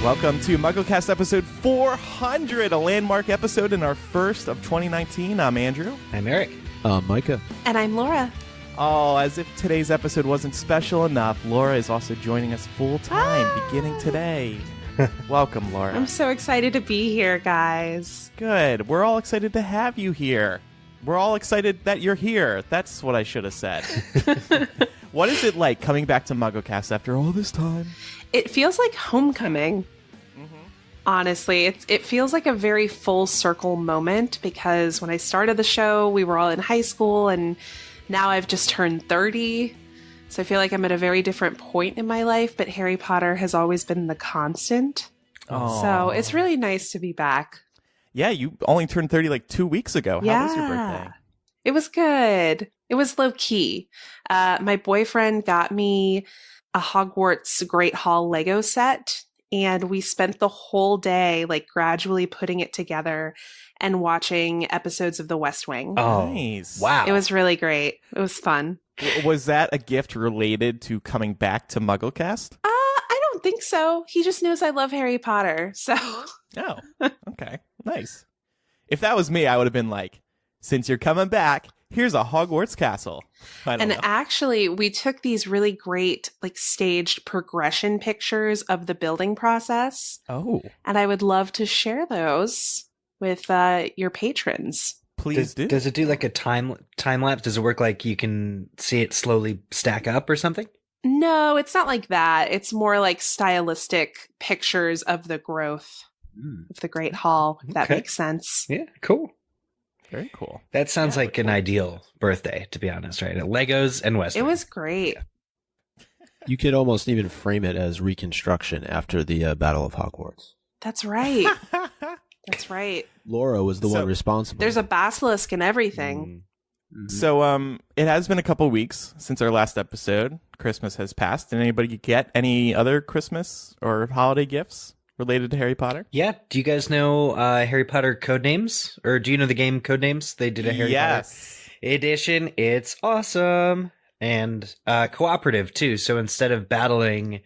Welcome to MuggleCast episode 400, a landmark episode in our first of 2019. I'm Andrew. I'm Eric. Micah. And I'm Laura. Oh, as if today's episode wasn't special enough, Laura is also joining us full-time, beginning today. Welcome, Laura. I'm so excited to be here, guys. Good. We're all excited to have you here. We're all excited that you're here. That's what I should have said. What is it like coming back to MuggleCast after all this time? It feels like homecoming. Honestly, it feels like a very full circle moment because when I started the show, we were all in high school, and now I've just turned 30. So I feel like I'm at a very different point in my life, but Harry Potter has always been the constant. Oh. So it's really nice to be back. Yeah, you only turned 30 like 2 weeks ago. How was your birthday? It was good. It was low key. My boyfriend got me a Hogwarts Great Hall Lego set, and we spent the whole day like gradually putting it together and watching episodes of The West Wing. Oh, nice. Wow. It was really great. It was fun. Was that a gift related to coming back to MuggleCast? I don't think so. He just knows I love Harry Potter, so. Oh, okay. Nice. If that was me, I would have been like, since you're coming back, here's a Hogwarts castle. And actually, we took these really great, like, staged progression pictures of the building process. Oh. And I would love to share those with your patrons. Please do. Does it do like a time lapse? Does it work like you can see it slowly stack up or something? No, it's not like that. It's more like stylistic pictures of the growth of the Great Hall, if that makes sense. Yeah, cool. Very cool. That sounds like an ideal birthday, to be honest, right? Legos and West It Wing. was great. You could almost even frame it as reconstruction after the Battle of Hogwarts. That's right. That's right. Laura was the one responsible. There's a basilisk and everything. So, it has been a couple weeks since our last episode. Christmas has passed. Did anybody get any other Christmas or holiday gifts related to Harry Potter? Yeah. Do you guys know Harry Potter Codenames? Or do you know the game Codenames? They did a Harry Potter edition. It's awesome. And cooperative, too. So instead of battling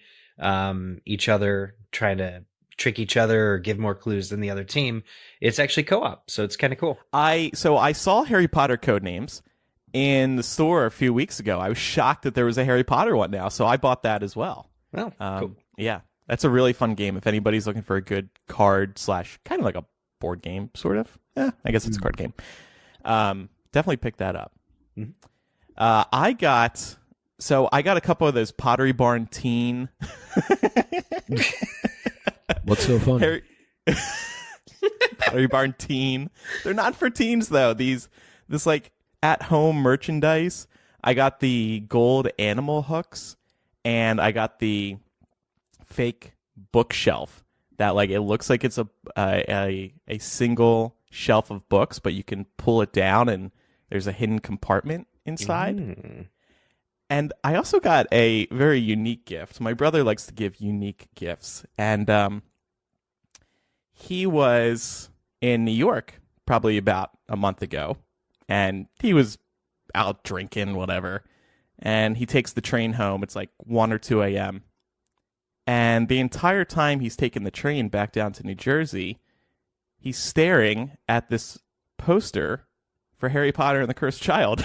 each other, trying to trick each other or give more clues than the other team, it's actually co-op. So it's kind of cool. I saw Harry Potter Codenames in the store a few weeks ago. I was shocked that there was a Harry Potter one now. So I bought that as well. Well, cool. Yeah. That's a really fun game if anybody's looking for a good card / kind of like a board game, sort of. I guess it's a card game. Definitely pick that up. Mm-hmm. I got a couple of those Pottery Barn Teen. What's so funny? Pottery Barn Teen. They're not for teens though. This like at-home merchandise. I got the gold animal hooks, and I got the fake bookshelf that like it looks like it's a single shelf of books, but you can pull it down and there's a hidden compartment inside. And I also got a very unique gift. My brother likes to give unique gifts, and he was in New York probably about a month ago, and he was out drinking, whatever, and he takes the train home. It's like 1 or 2 a.m., and the entire time he's taking the train back down to New Jersey, he's staring at this poster for Harry Potter and the Cursed Child.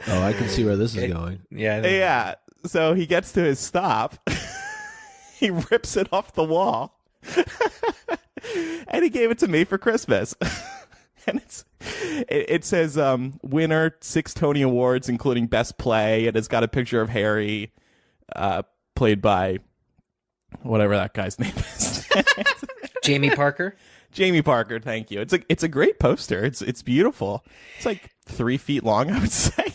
Oh, I can see where this is going. Yeah. So he gets to his stop. He rips it off the wall. And he gave it to me for Christmas. And it says winner 6 Tony Awards, including Best Play. And it's got a picture of Harry, played by whatever that guy's name is. Jamie Parker. Jamie Parker, thank you. It's a great poster. It's beautiful. It's like 3 feet long, I would say.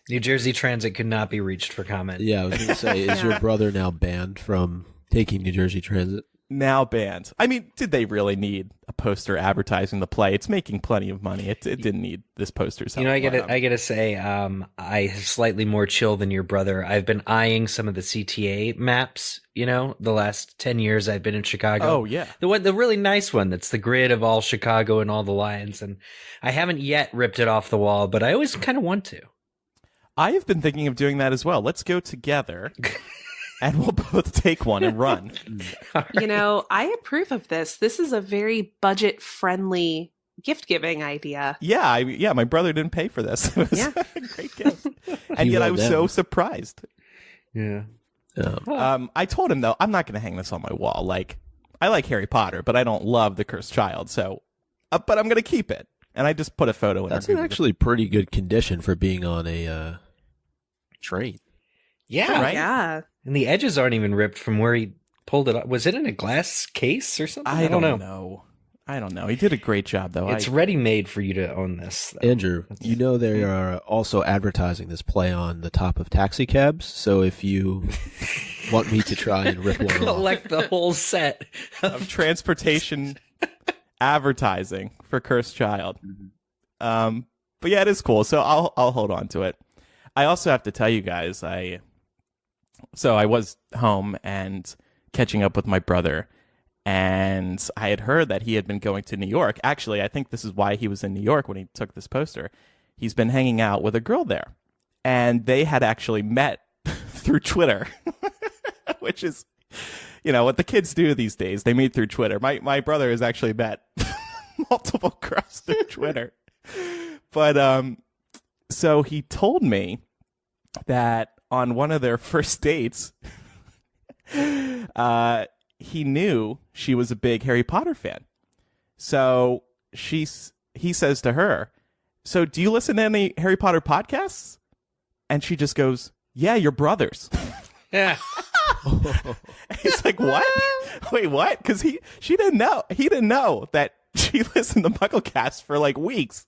New Jersey Transit could not be reached for comment. Yeah, I was going to say, is your brother now banned from taking New Jersey Transit? Now banned. I mean, did they really need a poster advertising the play? It's making plenty of money. It didn't need this poster. You know, I gotta say, I have slightly more chill than your brother. I've been eyeing some of the CTA maps. You know, the last 10 years I've been in Chicago. Oh yeah, the really nice one that's the grid of all Chicago and all the lines. And I haven't yet ripped it off the wall, but I always kind of want to. I have been thinking of doing that as well. Let's go together. and we'll both take one and run. You know, I approve of this. This is a very budget-friendly gift-giving idea. Yeah, my brother didn't pay for this. It was a great gift. And yet I was so surprised. Yeah. I told him, though, I'm not going to hang this on my wall. Like, I like Harry Potter, but I don't love The Cursed Child, so... but I'm going to keep it. And I just put a photo in. That's in actually pretty good condition for being on a train. Yeah. Right? Yeah. And the edges aren't even ripped from where he pulled it up. Was it in a glass case or something? I don't know. I don't know. He did a great job, though. It's ready-made for you to own this, though. Andrew, you know they are also advertising this play on the top of taxi cabs, so if you want me to try and rip one off. Collect the whole set of transportation advertising for Cursed Child. But yeah, it is cool, so I'll hold on to it. I also have to tell you guys, I was home and catching up with my brother, and I had heard that he had been going to New York. Actually, I think this is why he was in New York when he took this poster. He's been hanging out with a girl there, and they had actually met through Twitter, which is, you know, what the kids do these days. They meet through Twitter. My brother has actually met multiple girls through Twitter. But so he told me that on one of their first dates, he knew she was a big Harry Potter fan. So he says to her, "So do you listen to any Harry Potter podcasts?" And she just goes, "Yeah, your brothers." Yeah. He's like, "What? Wait, what?" Because she didn't know. He didn't know that she listened to MuggleCast for like weeks.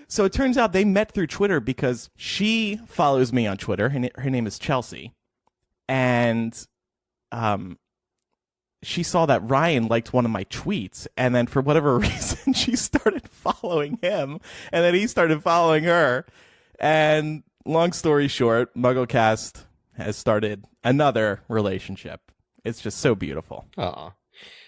So it turns out they met through Twitter because she follows me on Twitter. Her name is Chelsea, and she saw that Ryan liked one of my tweets, and then for whatever reason, she started following him, and then he started following her. And long story short, MuggleCast has started another relationship. It's just so beautiful. Aw.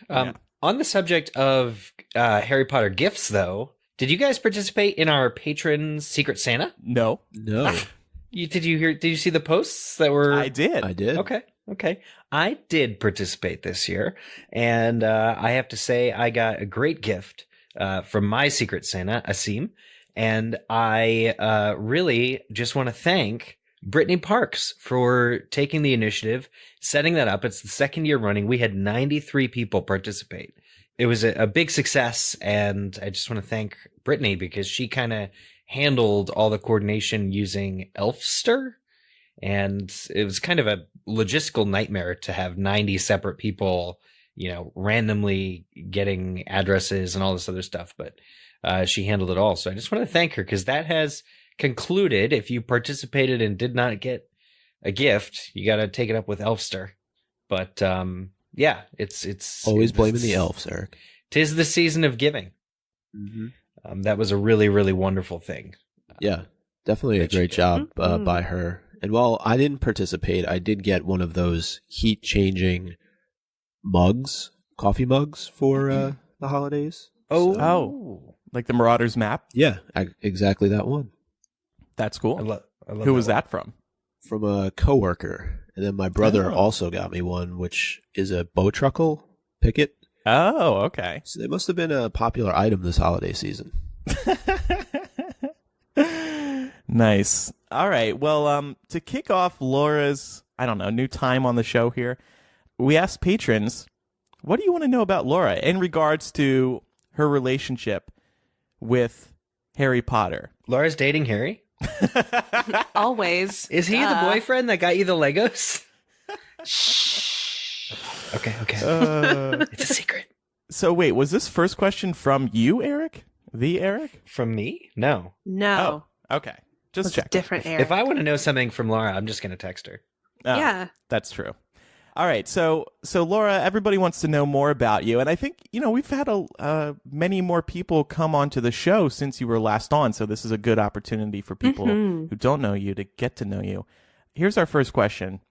On the subject of Harry Potter gifts, though, did you guys participate in our patron Secret Santa? No. Did you see the posts that were? I did. Okay. I did participate this year, and I have to say I got a great gift from my Secret Santa, Asim, and I really just want to thank Brittany Parks for taking the initiative, setting that up. It's the second year running. We had 93 people participate. It was a big success, and I just want to thank Brittany because she kind of handled all the coordination using Elfster. And it was kind of a logistical nightmare to have 90 separate people, you know, randomly getting addresses and all this other stuff. But she handled it all. So I just want to thank her because that has concluded. If you participated and did not get a gift, you got to take it up with Elfster. But yeah, it's always blaming the elves, Eric. 'Tis the season of giving. Mm-hmm. That was a really, really wonderful thing. Yeah, definitely a great job by her. And while I didn't participate, I did get one of those heat-changing mugs, coffee mugs for the holidays. Oh, like the Marauders map? Yeah, exactly that one. That's cool. I love Who was that from? From a coworker. And then my brother also got me one, which is a bowtruckle picket. Oh, okay. So they must have been a popular item this holiday season. Nice. All right. Well, to kick off Laura's, new time on the show here, we asked patrons, what do you want to know about Laura in regards to her relationship with Harry Potter? Laura's dating Harry? Always. Is he the boyfriend that got you the Legos? Shh. Okay. It's a secret. So wait, was this first question from you, Eric? The Eric? From me? No. No. Oh, okay. Just check. Different Eric. If I want to know something from Laura, I'm just going to text her. Oh, yeah. That's true. All right. So Laura, everybody wants to know more about you. And I think, we've had many more people come onto the show since you were last on. So this is a good opportunity for people who don't know you to get to know you. Here's our first question.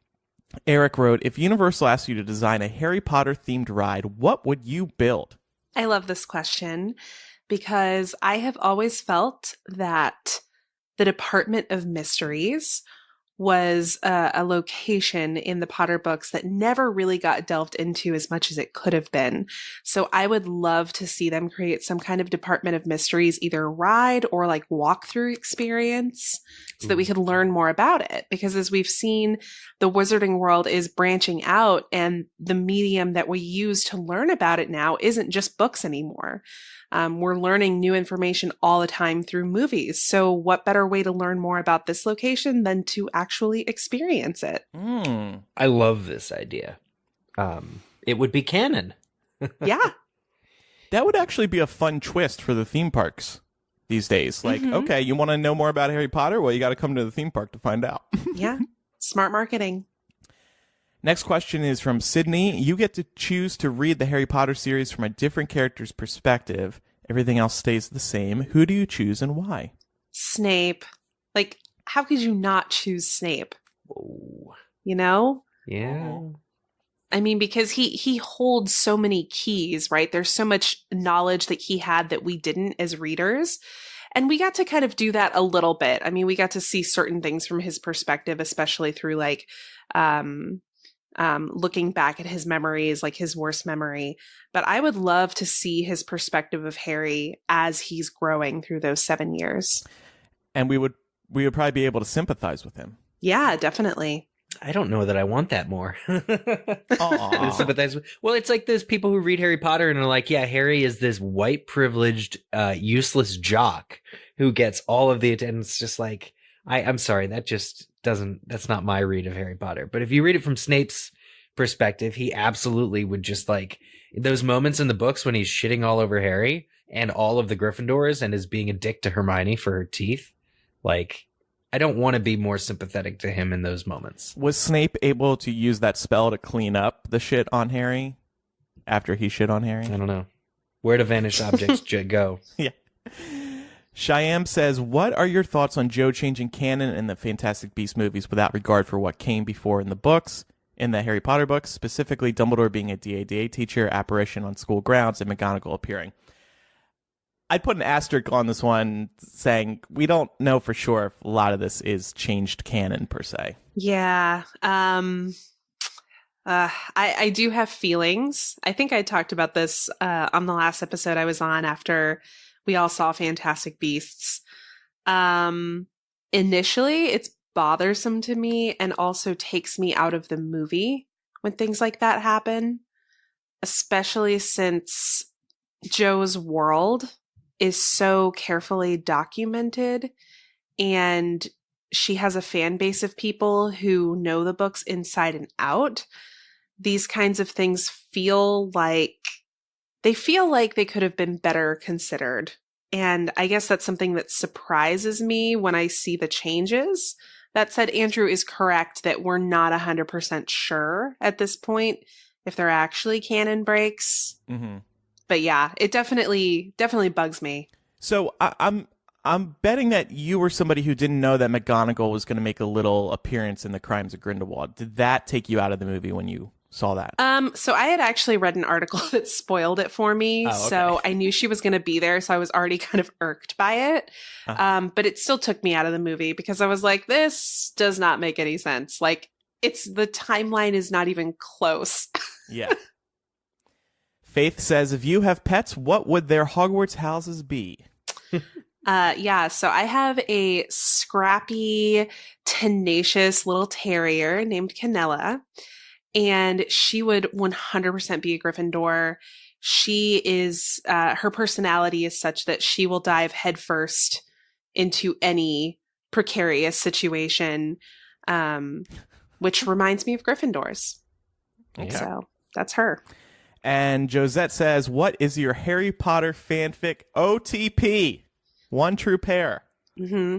Eric wrote, if Universal asked you to design a Harry Potter themed ride, what would you build? I love this question because I have always felt that the Department of Mysteries was a location in the Potter books that never really got delved into as much as it could have been. So I would love to see them create some kind of Department of Mysteries, either ride or like walkthrough experience, so that we could learn more about it. Because as we've seen, the wizarding world is branching out, and the medium that we use to learn about it now isn't just books anymore. We're learning new information all the time through movies. So what better way to learn more about this location than to actually experience it? I love this idea. It would be canon. Yeah. That would actually be a fun twist for the theme parks these days. Like, okay, you want to know more about Harry Potter? Well, you got to come to the theme park to find out. Yeah. Smart marketing. Next question is from Sydney. You get to choose to read the Harry Potter series from a different character's perspective. Everything else stays the same. Who do you choose and why? Snape. Like, how could you not choose Snape? Oh. You know? Yeah. I mean, because he holds so many keys, right? There's so much knowledge that he had that we didn't as readers. And we got to kind of do that a little bit. I mean, we got to see certain things from his perspective, especially through like looking back at his memories, like his worst memory. But I would love to see his perspective of Harry as he's growing through those 7 years. And we would probably be able to sympathize with him. Yeah, definitely. I don't know that I want that more. Sympathize with. Well, it's like those people who read Harry Potter and are like, yeah, Harry is this white privileged, useless jock who gets all of the attention. It's just like, I'm sorry, that's not my read of Harry Potter. But if you read it from Snape's perspective, he absolutely would just like those moments in the books when he's shitting all over Harry and all of the Gryffindors and is being a dick to Hermione for her teeth. Like, I don't want to be more sympathetic to him in those moments. Was Snape able to use that spell to clean up the shit on Harry after he shit on Harry? I don't know. Where do vanished objects go? Yeah. Shyam says, what are your thoughts on Joe changing canon in the Fantastic Beasts movies without regard for what came before in the books, in the Harry Potter books, specifically Dumbledore being a DADA teacher, apparition on school grounds, and McGonagall appearing? I'd put an asterisk on this one saying we don't know for sure if a lot of this is changed canon per se. Yeah. I do have feelings. I think I talked about this on the last episode I was on after we all saw Fantastic Beasts. Initially, it's bothersome to me and also takes me out of the movie when things like that happen, especially since Joe's world is so carefully documented and she has a fan base of people who know the books inside and out. These kinds of things feel like they could have been better considered. And I guess that's something that surprises me when I see the changes. That said, Andrew is correct that we're not 100% sure at this point if they're actually canon breaks. Mm-hmm. But yeah, it definitely bugs me. So I'm betting that you were somebody who didn't know that McGonagall was going to make a little appearance in the Crimes of Grindelwald. Did that take you out of the movie when you saw that? So I had actually read an article that spoiled it for me. Oh, okay. So I knew she was going to be there. So I was already kind of irked by it. Uh-huh. But it still took me out of the movie because I was like, this does not make any sense. Like the timeline is not even close. Yeah. Faith says, if you have pets, what would their Hogwarts houses be? Yeah, so I have a scrappy, tenacious little terrier named Canella, and she would 100% be a Gryffindor. She is, her personality is such that she will dive headfirst into any precarious situation, which reminds me of Gryffindors. Yeah. So that's her. And Josette says, what is your Harry Potter fanfic OTP? One true pair. Mm-hmm.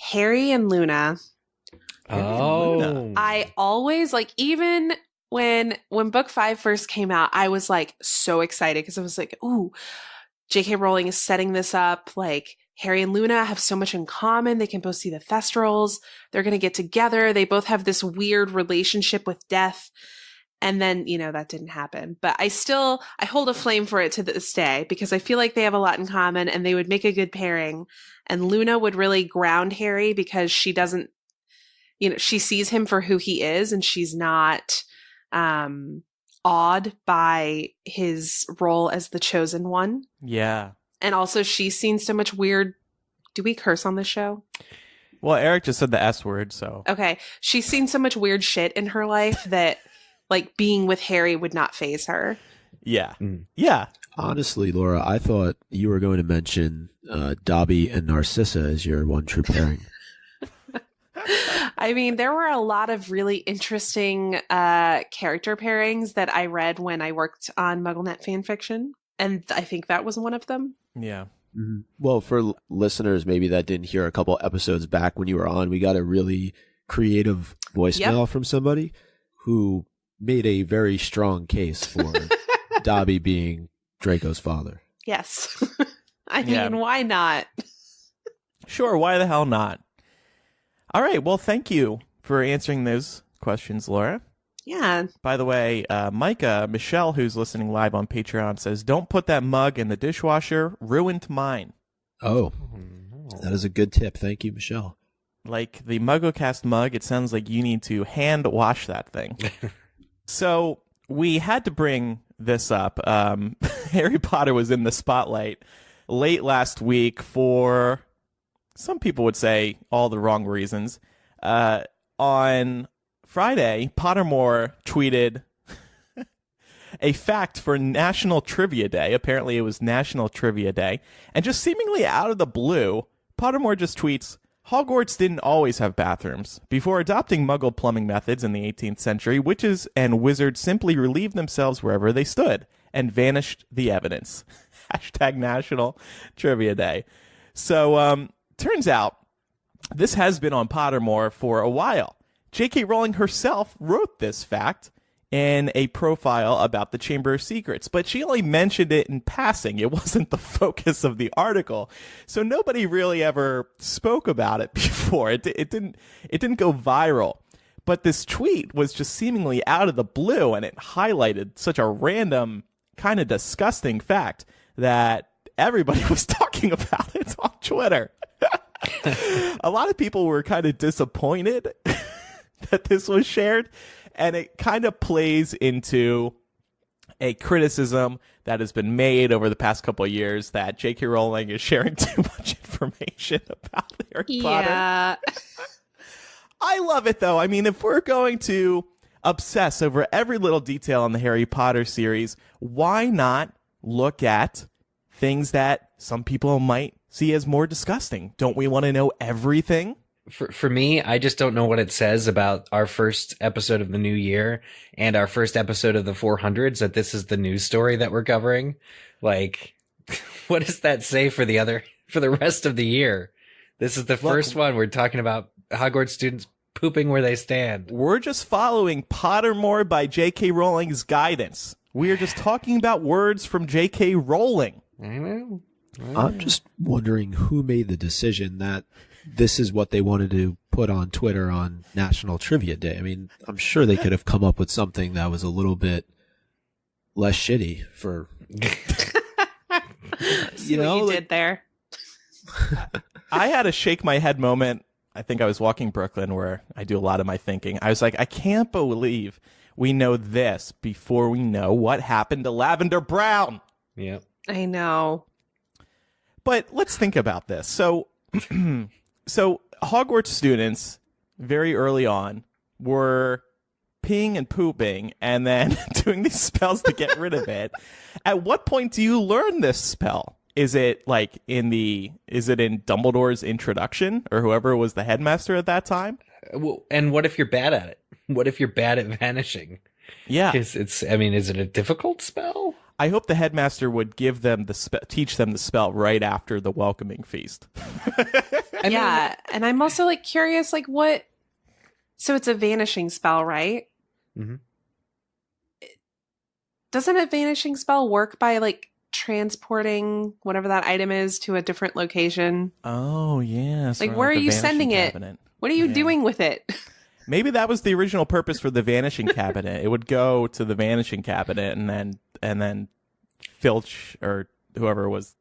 Harry and Luna. Oh. I always, like, even when book 5 first came out, I was, like, so excited because I was like, ooh, J.K. Rowling is setting this up. Like, Harry and Luna have so much in common. They can both see the Thestrals. They're going to get together. They both have this weird relationship with death. And then, that didn't happen. But I hold a flame for it to this day because I feel like they have a lot in common and they would make a good pairing. And Luna would really ground Harry because she doesn't, she sees him for who he is, and she's not awed by his role as the chosen one. Yeah. And also, she's seen so much weird. Do we curse on this show? Well, Eric just said the S word, so. Okay. She's seen so much weird shit in her life that, like, being with Harry would not faze her. Yeah. Yeah. Honestly, Laura, I thought you were going to mention Dobby and Narcissa as your one true pairing. I mean, there were a lot of really interesting character pairings that I read when I worked on MuggleNet fanfiction, and I think that was one of them. Yeah. Mm-hmm. Well, for listeners maybe that didn't hear a couple episodes back when you were on, we got a really creative voicemail from somebody who made a very strong case for Dobby being Draco's father. Yes. I mean, why not? Sure, why the hell not? All right, well, thank you for answering those questions, Laura. Yeah. By the way, Michelle, who's listening live on Patreon, says, don't put that mug in the dishwasher. Ruined mine. Oh, that is a good tip. Thank you, Michelle. Like the MuggleCast mug, it sounds like you need to hand wash that thing. So we had to bring this up. Harry Potter was in the spotlight late last week for, some people would say, all the wrong reasons. On Friday, Pottermore tweeted a fact for National Trivia Day. Apparently, it was National Trivia Day. And just seemingly out of the blue, Pottermore just tweets, Hogwarts didn't always have bathrooms. Before adopting Muggle plumbing methods in the 18th century, witches and wizards simply relieved themselves wherever they stood and vanished the evidence. Hashtag National Trivia Day. So, turns out, this has been on Pottermore for a while. J.K. Rowling herself wrote this fact in a profile about the Chamber of Secrets, but she only mentioned it in passing. It wasn't the focus of the article, so nobody really ever spoke about it before. It didn't go viral, but this tweet was just seemingly out of the blue, and it highlighted such a random, kind of disgusting fact that everybody was talking about it on Twitter. A lot of people were kind of disappointed that this was shared, and it kind of plays into a criticism that has been made over the past couple of years that J.K. Rowling is sharing too much information about Harry Potter. I love it, though. I mean, if we're going to obsess over every little detail in the Harry Potter series, why not look at things that some people might see as more disgusting? Don't we want to know everything? For me, I just don't know what it says about our first episode of the new year and our first episode of the 400s that this is the news story that we're covering. Like, what does that say for the rest of the year? This is the first one we're talking about Hogwarts students pooping where they stand. We're just following Pottermore by J.K. Rowling's guidance. We are just talking about words from J.K. Rowling. I know. I'm just wondering who made the decision that this is what they wanted to put on Twitter on National Trivia Day. I mean, I'm sure they could have come up with something that was a little bit less shitty for, you know, what you did there. I had a shake my head moment. I think I was walking Brooklyn where I do a lot of my thinking. I was like, I can't believe we know this before we know what happened to Lavender Brown. Yeah. I know. But let's think about this. So Hogwarts students very early on were peeing and pooping and then doing these spells to get rid of it. At what point do you learn this spell? Is it like in Dumbledore's introduction or whoever was the headmaster at that time? Well, and what if you're bad at it? What if you're bad at vanishing? Yeah. Is it a difficult spell? I hope the headmaster would give them teach them the spell right after the welcoming feast. Yeah, and I'm also like curious, like what? So it's a vanishing spell, right? Mm-hmm. Doesn't a vanishing spell work by like transporting whatever that item is to a different location? Oh yeah, like where are you sending it? What are you doing with it? Maybe that was the original purpose for the vanishing cabinet. It would go to the vanishing cabinet, and then Filch or whoever was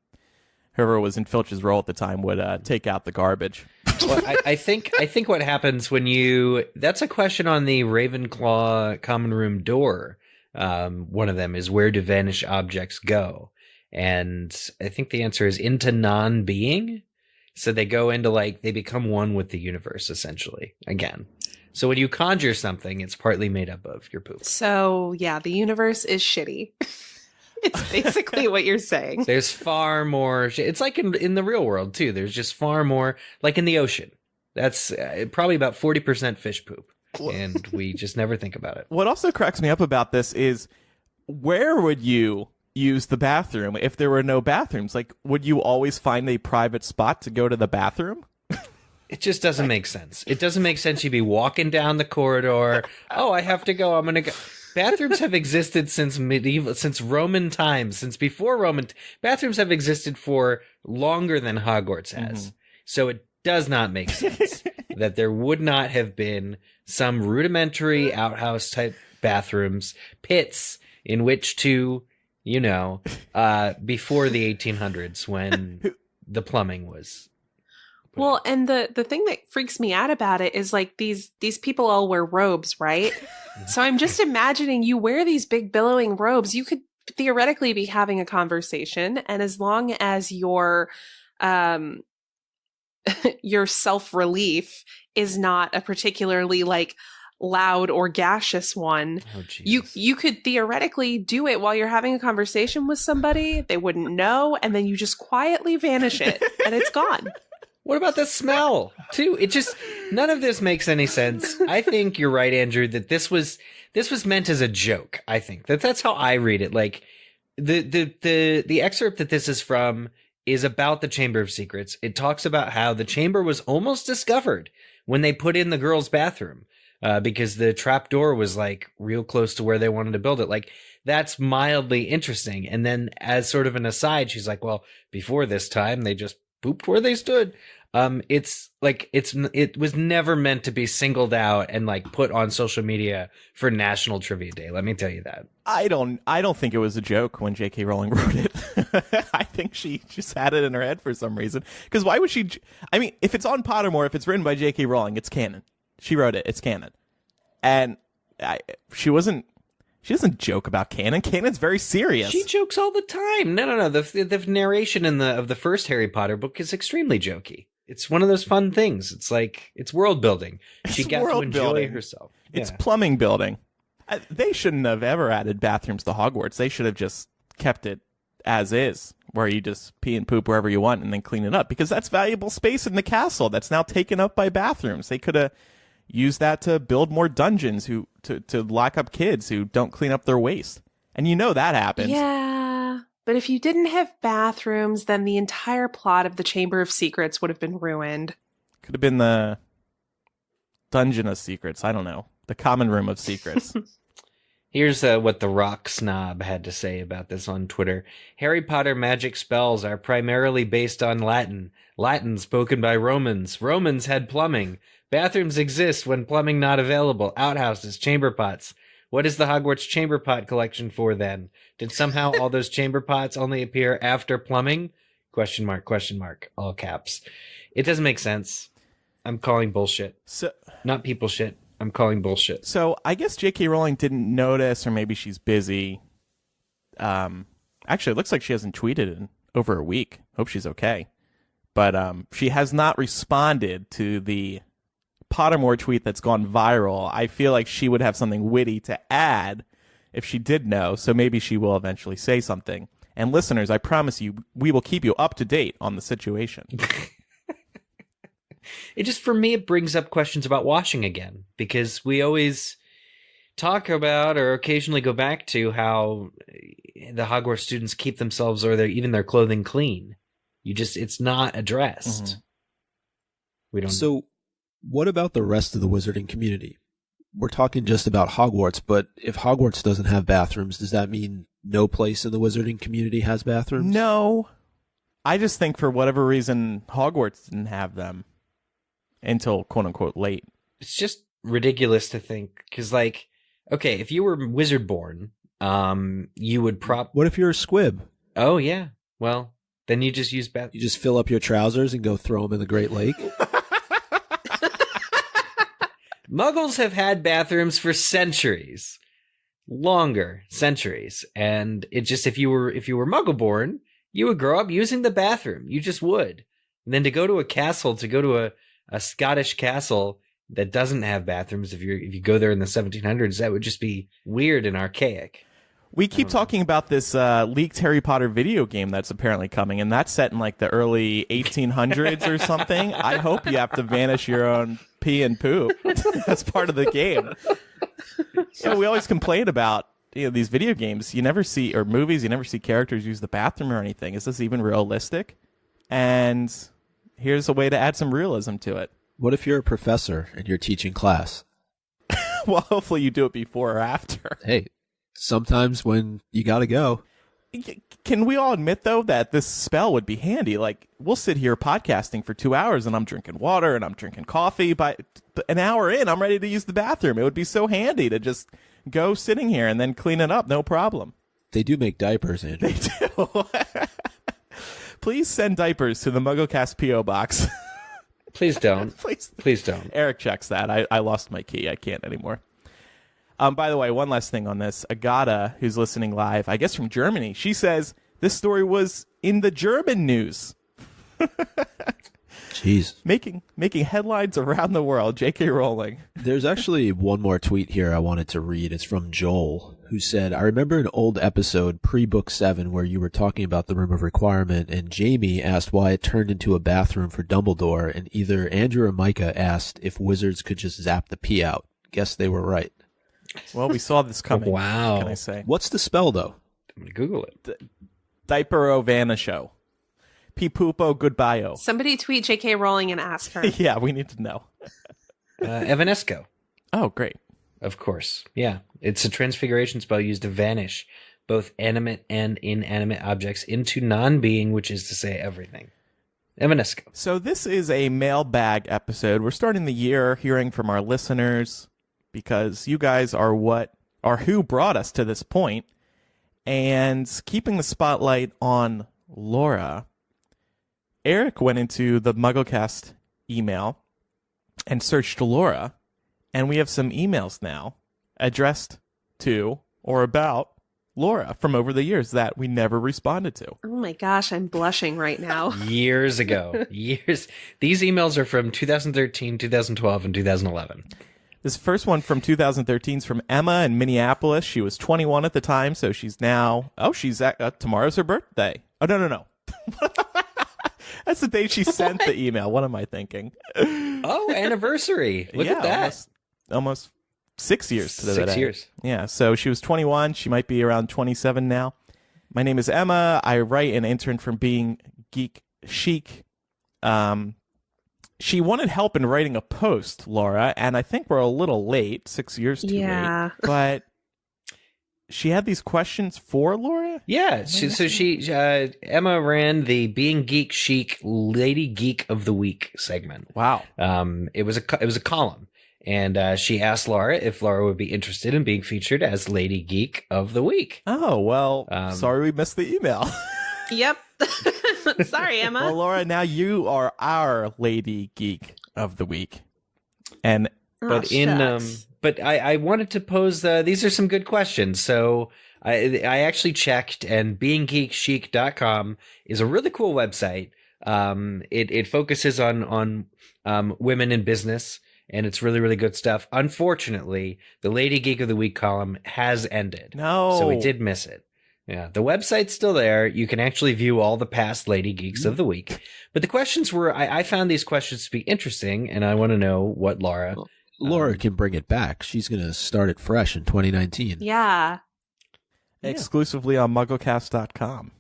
whoever was in Filch's role at the time would take out the garbage. Well, I think what happens when that's a question on the Ravenclaw common room door. One of them is, where do Vanish objects go? And I think the answer is into non-being. So they go into they become one with the universe, essentially, again. So when you conjure something, it's partly made up of your poop. So yeah, the universe is shitty. It's basically what you're saying. There's far more. It's like in the real world too. There's just far more, like in the ocean. That's probably about 40% fish poop. And we just never think about it. What also cracks me up about this is, where would you use the bathroom if there were no bathrooms? Like, would you always find a private spot to go to the bathroom? It just doesn't make sense. It doesn't make sense. You'd be walking down the corridor. Oh, I have to go. I'm going to go. Bathrooms have existed since Roman times, since before Roman. Bathrooms have existed for longer than Hogwarts has. Mm-hmm. So it does not make sense that there would not have been some rudimentary outhouse type bathrooms, pits in which to, before the 1800s when the plumbing was. Well, and the thing that freaks me out about it is these people all wear robes, right? So I'm just imagining you wear these big billowing robes. You could theoretically be having a conversation, and as long as your self-relief is not a particularly loud or gaseous one, you could theoretically do it while you're having a conversation with somebody. They wouldn't know, and then you just quietly vanish it, and it's gone. What about the smell, too? None of this makes any sense. I think you're right, Andrew, that this was meant as a joke. I think that's how I read it. Like, the excerpt that this is from is about the Chamber of Secrets. It talks about how the chamber was almost discovered when they put in the girls' bathroom, because the trap door was real close to where they wanted to build it. That's mildly interesting. And then as sort of an aside, she's like, well, before this time, they just pooped where they stood. It was never meant to be singled out and put on social media for National Trivia Day. Let me tell you that. I don't think it was a joke when J.K. Rowling wrote it. I think she just had it in her head for some reason. Because why would she? I mean, if it's on Pottermore, if it's written by J.K. Rowling, it's canon. She wrote it. It's canon. And she doesn't joke about canon. Canon's very serious. She jokes all the time. No. The narration of the first Harry Potter book is extremely jokey. It's one of those fun things. It's world building. She got to enjoy herself. It's plumbing building. They shouldn't have ever added bathrooms to Hogwarts. They should have just kept it as is, where you just pee and poop wherever you want and then clean it up, because that's valuable space in the castle that's now taken up by bathrooms. They could have used that to build more dungeons to lock up kids who don't clean up their waste. And that happens. Yeah, but if you didn't have bathrooms, then the entire plot of the Chamber of Secrets would have been ruined. Could have been the Dungeon of Secrets. I don't know. The Common Room of Secrets. Here's what the Rock Snob had to say about this on Twitter. Harry Potter magic spells are primarily based on Latin. Latin spoken by Romans. Romans had plumbing. Bathrooms exist when plumbing not available. Outhouses, chamber pots. What is the Hogwarts chamber pot collection for then? Did somehow all those chamber pots only appear after plumbing? Question mark, all caps. It doesn't make sense. I'm calling bullshit. Not people shit. I'm calling bullshit. So I guess J.K. Rowling didn't notice, or maybe she's busy. Actually, it looks like she hasn't tweeted in over a week. Hope she's okay. But she has not responded to the Pottermore tweet that's gone viral. I feel like she would have something witty to add if she did know, so maybe she will eventually say something. And listeners, I promise you, we will keep you up to date on the situation. It just, for me, it brings up questions about washing again, because we always talk about or occasionally go back to how the Hogwarts students keep themselves or even their clothing clean. It's not addressed. Mm-hmm. We don't. So what about the rest of the wizarding community? We're talking just about Hogwarts, but if Hogwarts doesn't have bathrooms, does that mean no place in the wizarding community has bathrooms? No. I just think for whatever reason, Hogwarts didn't have them until quote-unquote late. It's just ridiculous to think, because, okay, if you were wizard-born, you would What if you're a squib? Oh, yeah. Well, Then you just use You just fill up your trousers and go throw them in the Great Lake. Muggles have had bathrooms for centuries. Longer centuries. And it just, if you were Muggle born, you would grow up using the bathroom. You just would. And then to go to a castle, to go to a Scottish castle that doesn't have bathrooms, if you go there in the 1700s, that would just be weird and archaic. We keep talking about this leaked Harry Potter video game that's apparently coming, and that's set in like the early 1800s or something. I hope you have to vanish your own pee and poop as part of the game. We always complain about these video games. You never see, or movies, you never see characters use the bathroom or anything. Is this even realistic? And here's a way to add some realism to it. What if you're a professor and you're teaching class? Well, hopefully you do it before or after. Hey, sometimes when you gotta go. Can we all admit, though, that this spell would be handy? Like, we'll sit here podcasting for 2 hours, and I'm drinking water, and I'm drinking coffee. By an hour in, I'm ready to use the bathroom. It would be so handy to just go sitting here and then clean it up, no problem. They do make diapers, Andrew. They do. Please send diapers to the MuggleCast P.O. Box. Please don't. Please don't. Eric checks that. I lost my key. I can't anymore. By the way, one last thing on this. Agata, who's listening live, I guess from Germany, she says this story was in the German news. Jeez. Making headlines around the world. J.K. Rowling. There's actually one more tweet here I wanted to read. It's from Joel, who said, I remember an old episode pre-book 7 where you were talking about the Room of Requirement, and Jamie asked why it turned into a bathroom for Dumbledore, and either Andrew or Micah asked if wizards could just zap the pee out. Guess they were right. Well, we saw this coming. Wow. What can I say? What's the spell, though? I'm going to Google it. Diapero Vanisho. Pee-poopo goodbye-o. Somebody tweet J.K. Rowling and ask her. Yeah, we need to know. Evanesco. Oh, great. Of course. Yeah. It's a transfiguration spell used to vanish both animate and inanimate objects into non-being, which is to say everything. Evanesco. So this is a mailbag episode. We're starting the year hearing from our listeners because you guys are who brought us to this point, and keeping the spotlight on Laura. Eric went into the MuggleCast email and searched Laura, and we have some emails now addressed to or about Laura from over the years that we never responded to. Oh my gosh, I'm blushing right now. Years ago. Years. These emails are from 2013, 2012, and 2011. This first one from 2013 is from Emma in Minneapolis. She was 21 at the time, so she's now... tomorrow's her birthday. Oh, no. That's the day she sent the email. What am I thinking? Oh, anniversary. Look at that. Almost 6 years to the day. 6 years. Yeah, so she was 21. She might be around 27 now. My name is Emma. I write and intern from Being Geek Chic. She wanted help in writing a post, Laura, and I think we're a little late, 6 years too late. But she had these questions for Laura? Yeah, Emma ran the Being Geek Chic Lady Geek of the Week segment. Wow. It was a column, and she asked Laura if Laura would be interested in being featured as Lady Geek of the Week. Oh, well, sorry we missed the email. Yep. Sorry, Emma. Well, Laura, now you are our Lady Geek of the Week. And but I wanted to pose these are some good questions. So I actually checked, and beinggeekchic.com is a really cool website. It focuses on women in business, and it's really, really good stuff. Unfortunately, the Lady Geek of the Week column has ended. No. So we did miss it. Yeah, the website's still there. You can actually view all the past Lady Geeks of the Week. But the questions were, I found these questions to be interesting, and I want to know what Laura... Laura can bring it back. She's going to start it fresh in 2019. Yeah. Exclusively on MuggleCast.com.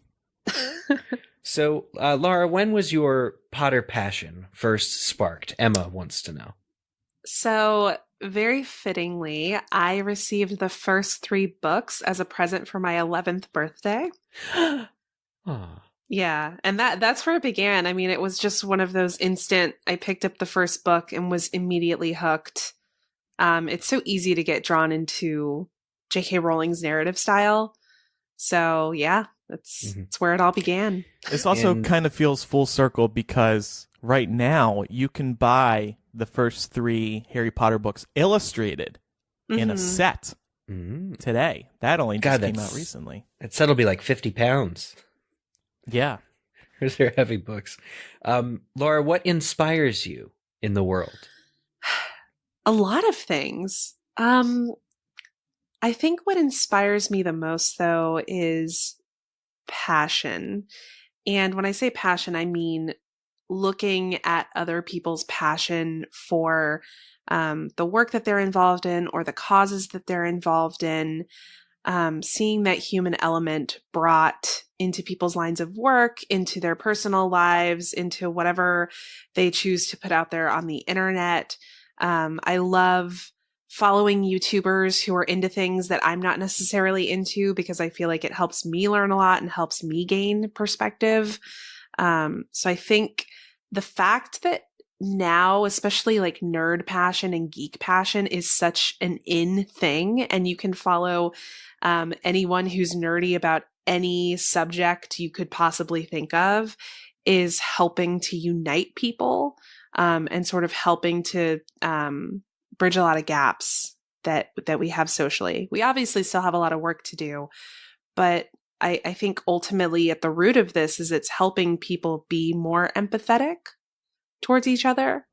So, Laura, when was your Potter passion first sparked? Emma wants to know. So, very fittingly, I received the first 3 books as a present for my 11th birthday. Oh. Yeah, and that's where it began. I mean, it was just one of those instant, I picked up the first book and was immediately hooked. It's so easy to get drawn into J.K. Rowling's narrative style. So, yeah, It's where it all began. This also kind of feels full circle because right now you can buy the first 3 Harry Potter books illustrated in a set today. That only just came out recently. That set'll be like 50 pounds. Yeah. They're heavy books. Laura, what inspires you in the world? A lot of things. I think what inspires me the most, though, is passion. And when I say passion, I mean looking at other people's passion for the work that they're involved in or the causes that they're involved in, seeing that human element brought into people's lines of work, into their personal lives, into whatever they choose to put out there on the internet. I love following YouTubers who are into things that I'm not necessarily into because I feel like it helps me learn a lot and helps me gain perspective. So I think the fact that now, especially like nerd passion and geek passion is such an in thing, and you can follow anyone who's nerdy about any subject you could possibly think of, is helping to unite people and sort of helping to bridge a lot of gaps that we have socially. We obviously still have a lot of work to do, but I think ultimately at the root of this is it's helping people be more empathetic towards each other.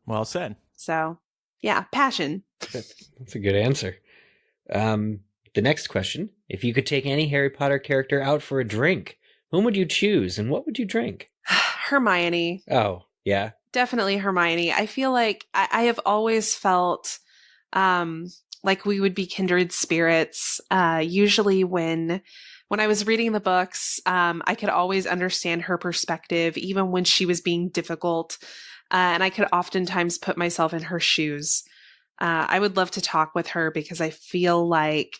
Well said. So, yeah, passion. That's a good answer. The next question, if you could take any Harry Potter character out for a drink, whom would you choose and what would you drink? Hermione. Oh, yeah. Definitely Hermione. I feel like I have always felt like we would be kindred spirits. Usually when I was reading the books, I could always understand her perspective, even when she was being difficult. And I could oftentimes put myself in her shoes. I would love to talk with her because I feel like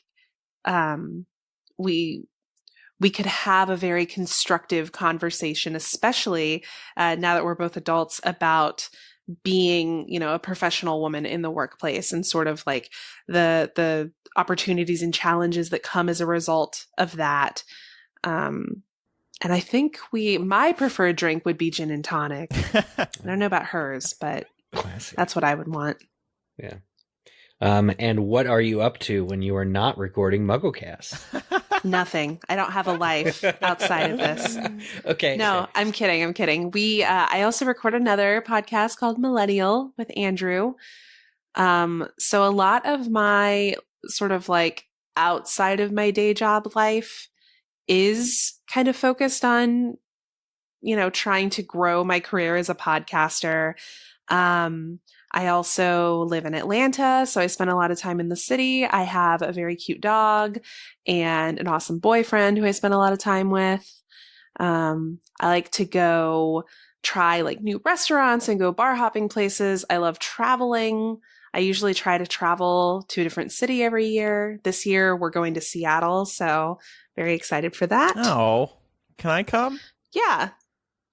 we could have a very constructive conversation, especially now that we're both adults, about being, a professional woman in the workplace and sort of like the opportunities and challenges that come as a result of that. And I think my preferred drink would be gin and tonic. I don't know about hers, but Classic. That's what I would want. Yeah. And what are you up to when you are not recording MuggleCast? Nothing. I don't have a life outside of this. Okay. No, I'm kidding. I also record another podcast called Millennial with Andrew. So a lot of my sort of like outside of my day job life is kind of focused on, trying to grow my career as a podcaster. I also live in Atlanta, so I spend a lot of time in the city. I have a very cute dog and an awesome boyfriend who I spend a lot of time with. I like to go try like new restaurants and go bar hopping places. I love traveling. I usually try to travel to a different city every year. This year we're going to Seattle, so very excited for that. Oh, can I come? Yeah,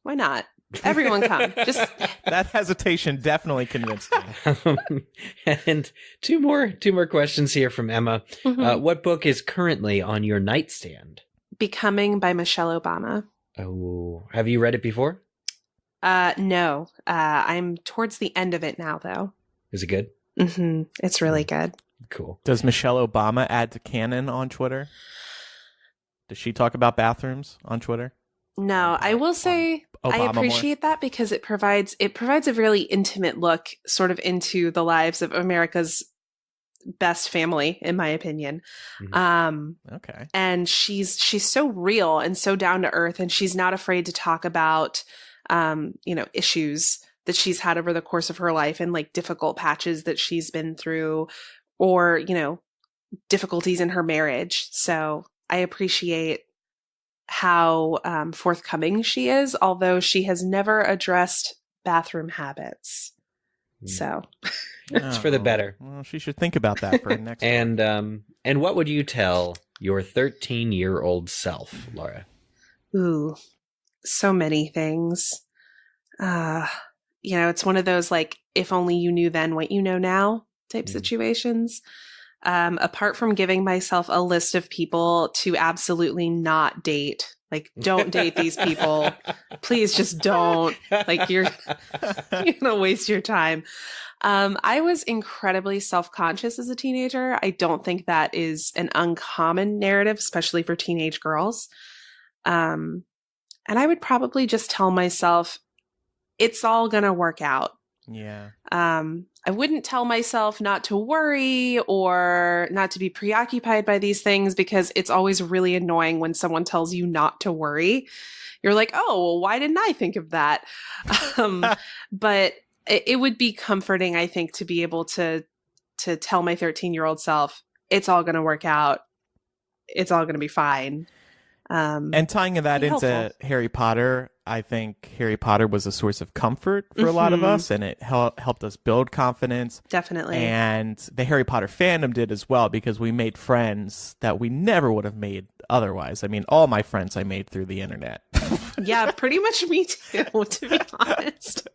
why not? Everyone come. Just that hesitation definitely convinced me. And two more questions here from Emma. Mhm. What book is currently on your nightstand? Becoming by Michelle Obama. Oh, have you read it before? No. I'm towards the end of it now, though. Is it good? Mm-hmm. It's really good. Cool. Does Michelle Obama add to canon on Twitter? Does she talk about bathrooms on Twitter? No, I will say I Obama appreciate that because it provides a really intimate look sort of into the lives of America's best family, in my opinion. Okay. And she's so real and so down to earth, and she's not afraid to talk about issues that she's had over the course of her life and like difficult patches that she's been through, or difficulties in her marriage. So I appreciate how forthcoming she is, although she has never addressed bathroom habits. So It's for the better. Well, she should think about that for next one. And what would you tell your 13-year-old self, Laura? ooh, so many things. It's one of those like if only you knew then what you know now type situations. Apart from giving myself a list of people to absolutely not date Like, don't date these people. Please just don't. Like, you're going to waste your time. I was incredibly self-conscious as a teenager. I don't think that is an uncommon narrative, especially for teenage girls. And I would probably just tell myself, it's all going to work out. Yeah. I wouldn't tell myself not to worry or not to be preoccupied by these things, because it's always really annoying when someone tells you not to worry. You're like, oh, well, why didn't I think of that? But it would be comforting, I think, to be able to tell my 13-year-old self, it's all going to work out. It's all going to be fine. And tying that into helpful. Harry Potter, I think Harry Potter was a source of comfort for a lot of us, and it helped us build confidence. Definitely. And the Harry Potter fandom did as well, because we made friends that we never would have made otherwise. I mean, all my friends I made through the internet. Yeah, pretty much me too, to be honest.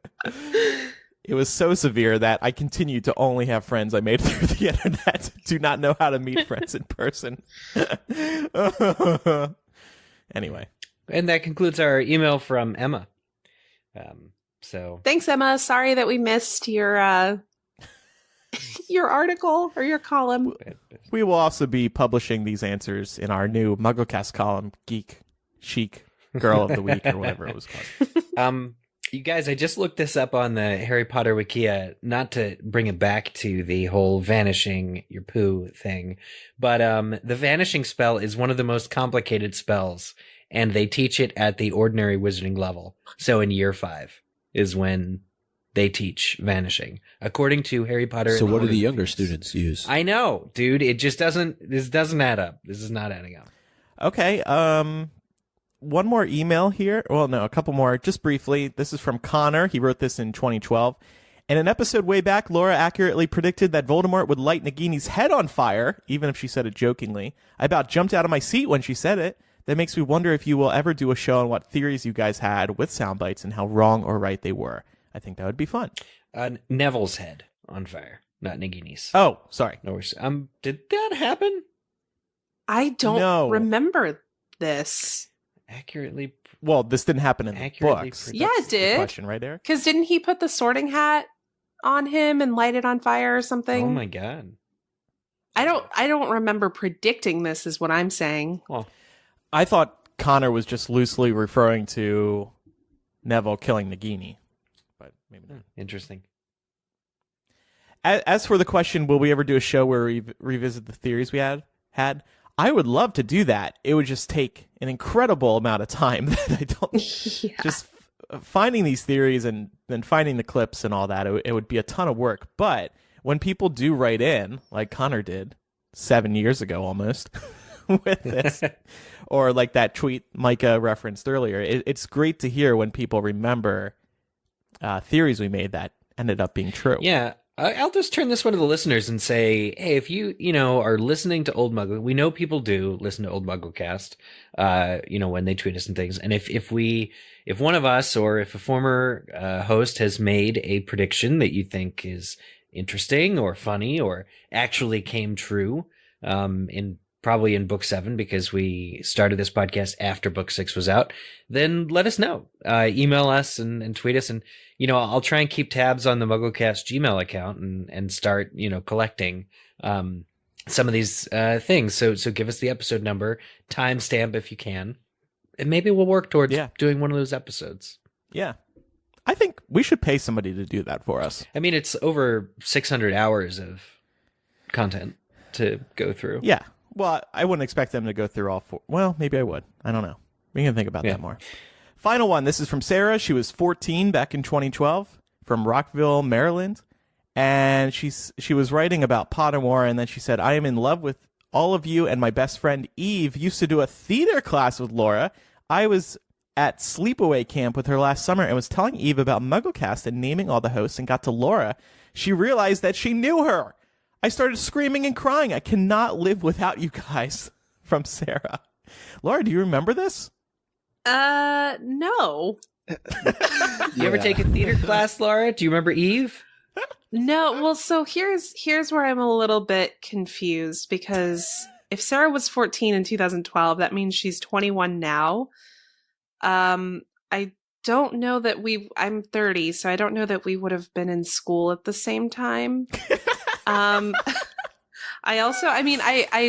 It was so severe that I continued to only have friends I made through the internet. Do not know how to meet friends in person. Anyway. And that concludes our email from Emma. So thanks, Emma. Sorry that we missed your your article or your column. We will also be publishing these answers in our new MuggleCast column, Geek Chic Girl of the Week, or whatever it was called. You guys, I just looked this up on the Harry Potter Wikia, not to bring it back to the whole vanishing your poo thing, but the vanishing spell is one of the most complicated spells, and they teach it at the ordinary wizarding level. So in year 5 is when they teach vanishing, according to Harry Potter. So what do the younger students use? I know, dude. It just this doesn't add up. This is not adding up. Okay. One more email here. Well, no, a couple more. Just briefly, this is from Connor. He wrote this in 2012. In an episode way back, Laura accurately predicted that Voldemort would light Nagini's head on fire, even if she said it jokingly. I about jumped out of my seat when she said it. That makes me wonder if you will ever do a show on what theories you guys had with sound bites and how wrong or right they were. I think that would be fun. Neville's head on fire, not Nagini's. Oh, sorry. No, did that happen? I don't remember this. Accurately. Well, this didn't happen in the books. Yeah, it did. Question right there. Because didn't he put the Sorting Hat on him and light it on fire or something? Oh my god! I don't remember predicting this. Is what I'm saying. Well, I thought Connor was just loosely referring to Neville killing Nagini, but maybe not. Interesting. As for the question, will we ever do a show where we revisit the theories we had? I would love to do that. It would just take an incredible amount of time that I don't just finding these theories and then finding the clips and all that. It would be a ton of work. But when people do write in, like Connor did 7 years ago almost with this, or like that tweet Micah referenced earlier, it's great to hear when people remember theories we made that ended up being true. Yeah. I'll just turn this one to the listeners and say, hey, if you are listening to Old Muggle, we know people do listen to Old Mugglecast, when they tweet us and things. And if one of us or if a former host has made a prediction that you think is interesting or funny or actually came true, probably in book 7, because we started this podcast after book 6 was out, then let us know. Email us and tweet us, and I'll try and keep tabs on the MuggleCast Gmail account and start collecting some of these things. So give us the episode number, timestamp if you can, and maybe we'll work towards doing one of those episodes. Yeah, I think we should pay somebody to do that for us. I mean, it's over 600 hours of content to go through. Yeah. Well, I wouldn't expect them to go through all 4. Well, maybe I would. I don't know. We can think about that more. Final one. This is from Sarah. She was 14 back in 2012 from Rockville, Maryland. And she was writing about Pottermore, and then she said, I am in love with all of you, and my best friend Eve used to do a theater class with Laura. I was at sleepaway camp with her last summer and was telling Eve about MuggleCast and naming all the hosts, and got to Laura. She realized that she knew her. I started screaming and crying. I cannot live without you guys. From Sarah. Laura, do you remember this? No. You ever take a theater class, Laura? Do you remember Eve? No. Well, so here's where I'm a little bit confused, because if Sarah was 14 in 2012, that means she's 21 now. I don't know that I'm 30, so I don't know that we would have been in school at the same time. I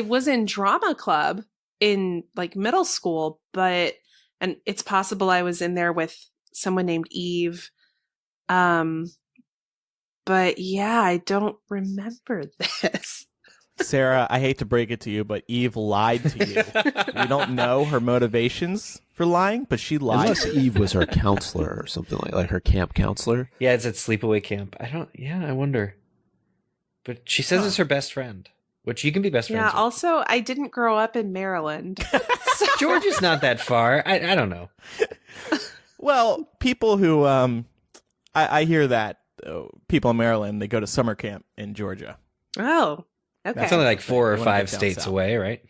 was in drama club in like middle school, and it's possible I was in there with someone named Eve. But yeah, I don't remember this. Sarah, I hate to break it to you, but Eve lied to you. We don't know her motivations for lying, but she lied. Unless Eve was her counselor or something like her camp counselor. Yeah, it's at sleepaway camp. I wonder. But she says it's her best friend, which you can be best friends with. Yeah, also, I didn't grow up in Maryland. So Georgia's not that far. I don't know. Well, people who, I hear that people in Maryland, they go to summer camp in Georgia. Oh, okay. That's only like 4 or 5 states away, right?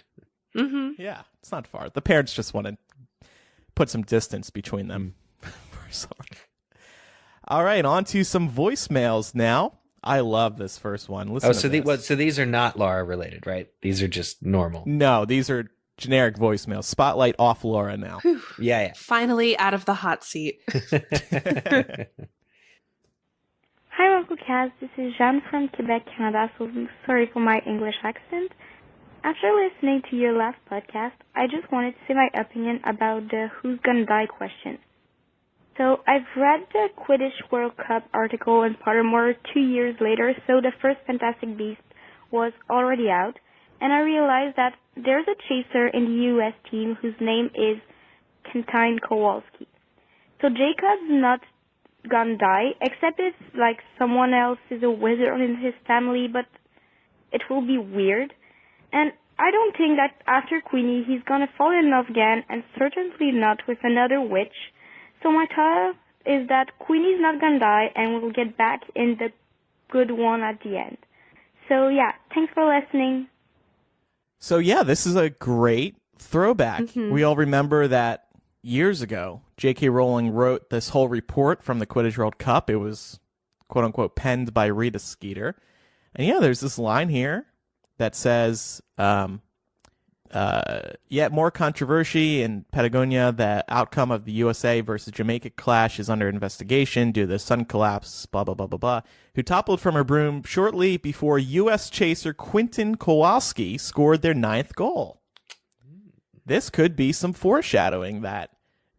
Mm-hmm. Yeah, it's not far. The parents just want to put some distance between them for summer. All right, on to some voicemails now. I love this first one. Listen to this. So these are not Laura related, right? These are just normal. No, these are generic voicemails. Spotlight off Laura now. Yeah. Finally out of the hot seat. Hi, Uncle Kaz. This is Jeanne from Quebec, Canada, so sorry for my English accent. After listening to your last podcast, I just wanted to say my opinion about the Who's Gonna Die question. So, I've read the Quidditch World Cup article in Pottermore 2 years later, so the first Fantastic Beast was already out, and I realized that there's a chaser in the U.S. team whose name is Kentine Kowalski. So Jacob's not gonna die, except if, like, someone else is a wizard in his family, but it will be weird. And I don't think that after Queenie he's gonna fall in love again, and certainly not with another witch. So my thought is that Queenie's not gonna die, and we'll get back in the good one at the end. So yeah, thanks for listening. So yeah, this is a great throwback. Mm-hmm. We all remember that years ago, J.K. Rowling wrote this whole report from the Quidditch World Cup. It was, quote-unquote, penned by Rita Skeeter. And yeah, there's this line here that says, yet more controversy in Patagonia, the outcome of the USA versus Jamaica clash is under investigation due to the sun collapse, blah, blah, blah, blah, blah, who toppled from her broom shortly before U.S. chaser Quentin Kowalski scored their 9th goal. This could be some foreshadowing that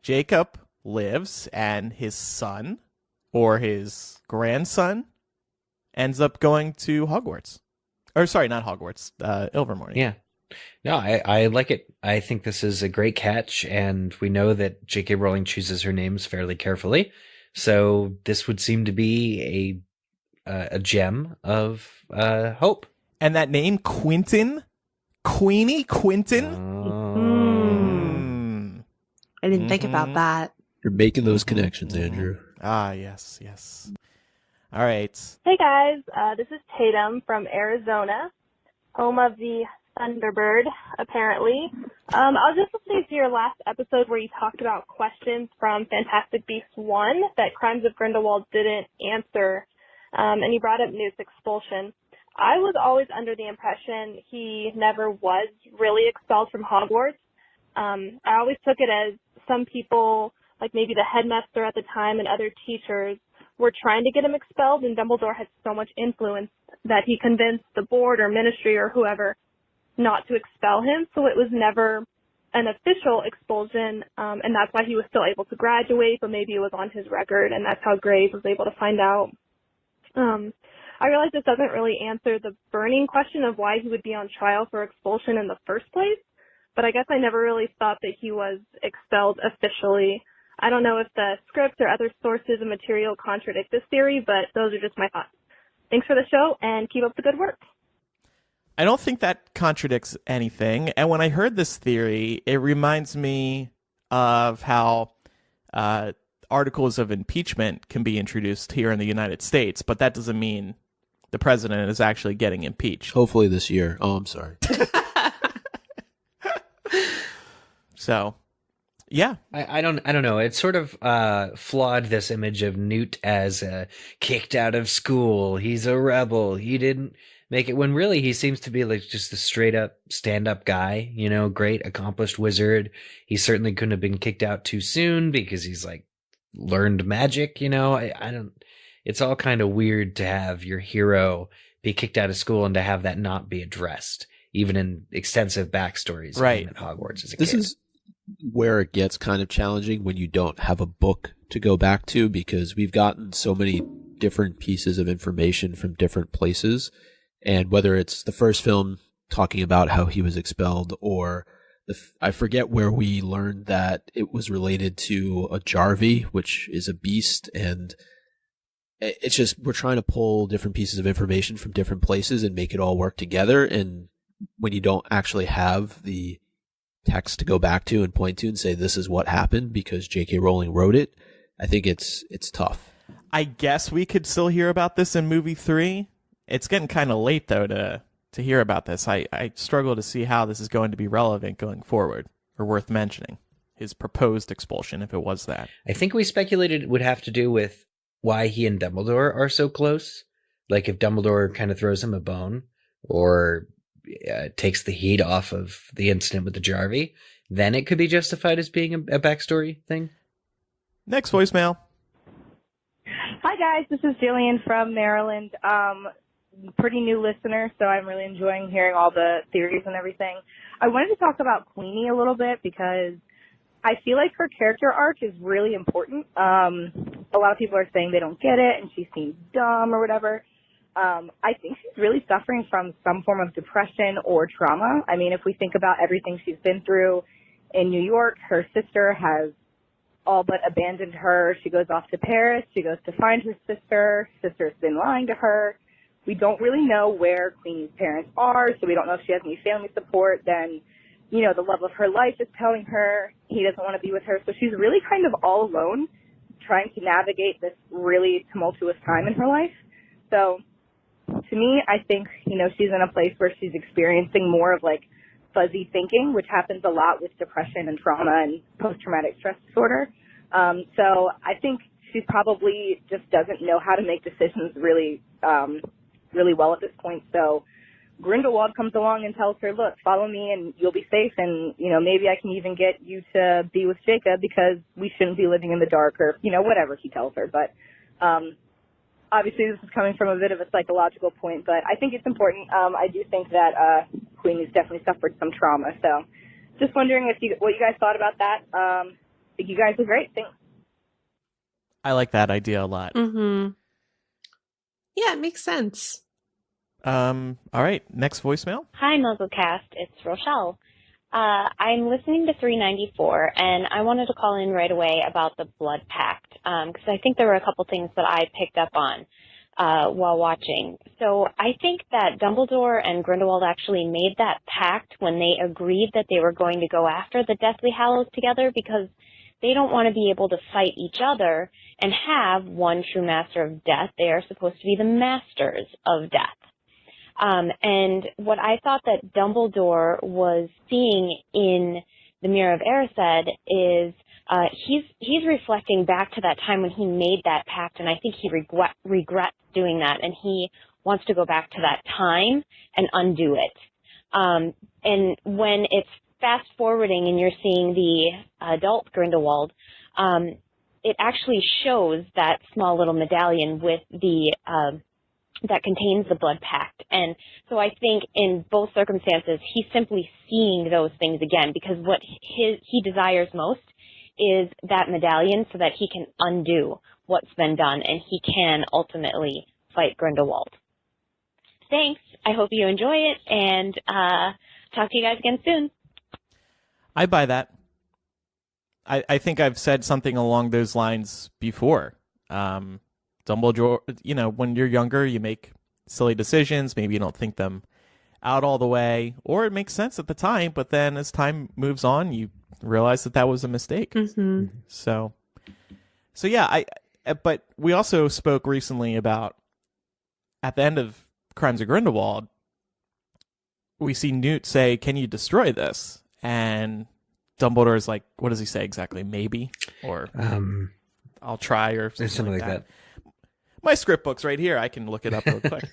Jacob lives and his son, or his grandson, ends up going to Hogwarts. Or sorry, not Hogwarts, Ilvermorny. Yeah. No, I like it. I think this is a great catch, and we know that J.K. Rowling chooses her names fairly carefully. So this would seem to be a gem of hope. And that name, Quentin? Queenie Quentin? I didn't think about that. You're making those connections, Andrew. Ah, yes, yes. All right. Hey, guys. This is Tatum from Arizona, home of the Thunderbird, apparently. I was just listening to your last episode where you talked about questions from Fantastic Beasts 1 that Crimes of Grindelwald didn't answer, and you brought up Newt's expulsion. I was always under the impression he never was really expelled from Hogwarts. I always took it as some people, like maybe the headmaster at the time and other teachers, were trying to get him expelled, and Dumbledore had so much influence that he convinced the board or ministry or whoever not to expel him, so it was never an official expulsion, and that's why he was still able to graduate, but maybe it was on his record, and that's how Graves was able to find out. I realize this doesn't really answer the burning question of why he would be on trial for expulsion in the first place, but I guess I never really thought that he was expelled officially. I don't know if the script or other sources and material contradict this theory, but those are just my thoughts. Thanks for the show, and keep up the good work. I don't think that contradicts anything. And when I heard this theory, it reminds me of how articles of impeachment can be introduced here in the United States, but that doesn't mean the president is actually getting impeached. Hopefully this year. Oh, I'm sorry. So, yeah. I don't know. It's sort of flawed, this image of Newt as kicked out of school. He's a rebel. He didn't make it when really he seems to be like just a straight up stand up guy, you know, great accomplished wizard. He certainly couldn't have been kicked out too soon because he's like learned magic, you know. I don't, it's all kind of weird to have your hero be kicked out of school and to have that not be addressed, even in extensive backstories right. at Hogwarts as a This kid. is where it gets kind of challenging when you don't have a book to go back to, because we've gotten so many different pieces of information from different places. And whether it's the first film talking about how he was expelled, or I forget where we learned that it was related to a Jarvey, which is a beast. And it's just, we're trying to pull different pieces of information from different places and make it all work together. And when you don't actually have the text to go back to and point to and say this is what happened because J.K. Rowling wrote it, I think it's tough. I guess we could still hear about this in movie 3. It's getting kind of late though to hear about this. I struggle to see how this is going to be relevant going forward or worth mentioning. His proposed expulsion, if it was that. I think we speculated it would have to do with why he and Dumbledore are so close. Like if Dumbledore kind of throws him a bone or takes the heat off of the incident with the Jarvey, then it could be justified as being a backstory thing. Next voicemail. Hi guys, this is Jillian from Maryland. Pretty new listener, so I'm really enjoying hearing all the theories and everything. I wanted to talk about Queenie a little bit because I feel like her character arc is really important. A lot of people are saying they don't get it and she seems dumb or whatever. I think she's really suffering from some form of depression or trauma. I mean, if we think about everything she's been through in New York, her sister has all but abandoned her. She goes off to Paris. She goes to find her sister. Sister's been lying to her. We don't really know where Queenie's parents are, so we don't know if she has any family support. Then, you know, the love of her life is telling her he doesn't want to be with her. So she's really kind of all alone trying to navigate this really tumultuous time in her life. So to me, I think, you know, she's in a place where she's experiencing more of like fuzzy thinking, which happens a lot with depression and trauma and post-traumatic stress disorder. So I think she probably just doesn't know how to make decisions really well at this point. So Grindelwald comes along and tells her, look, follow me and you'll be safe. And, you know, maybe I can even get you to be with Jacob because we shouldn't be living in the dark, or, you know, whatever he tells her. But obviously this is coming from a bit of a psychological point, but I think it's important. I do think that Queenie's definitely suffered some trauma. So just wondering what you guys thought about that. I think you guys are great. Thanks. I like that idea a lot. Mm-hmm. Yeah, it makes sense. All right, next voicemail. Hi, MuggleCast. It's Rochelle. I'm listening to 394, and I wanted to call in right away about the Blood Pact, because I think there were a couple things that I picked up on while watching. So I think that Dumbledore and Grindelwald actually made that pact when they agreed that they were going to go after the Deathly Hallows together, because they don't want to be able to fight each other and have one true master of death. They are supposed to be the masters of death. And what I thought that Dumbledore was seeing in the Mirror of Erised is he's reflecting back to that time when he made that pact, and I think he regrets doing that, and he wants to go back to that time and undo it. And when it's fast forwarding and you're seeing the adult Grindelwald, it actually shows that small little medallion with the that contains the blood pact. And so I think in both circumstances, he's simply seeing those things again, because what he desires most is that medallion so that he can undo what's been done and he can ultimately fight Grindelwald. Thanks. I hope you enjoy it, and talk to you guys again soon. I buy that. I think I've said something along those lines before. Dumbledore, you know, when you're younger, you make silly decisions. Maybe you don't think them out all the way, or it makes sense at the time, but then as time moves on, you realize that was a mistake. Mm-hmm. So yeah, but we also spoke recently about, at the end of Crimes of Grindelwald, we see Newt say, "Can you destroy this?" And Dumbledore's like, what does he say exactly? Maybe, or I'll try, or something like that. My script book's right here. I can look it up real quick.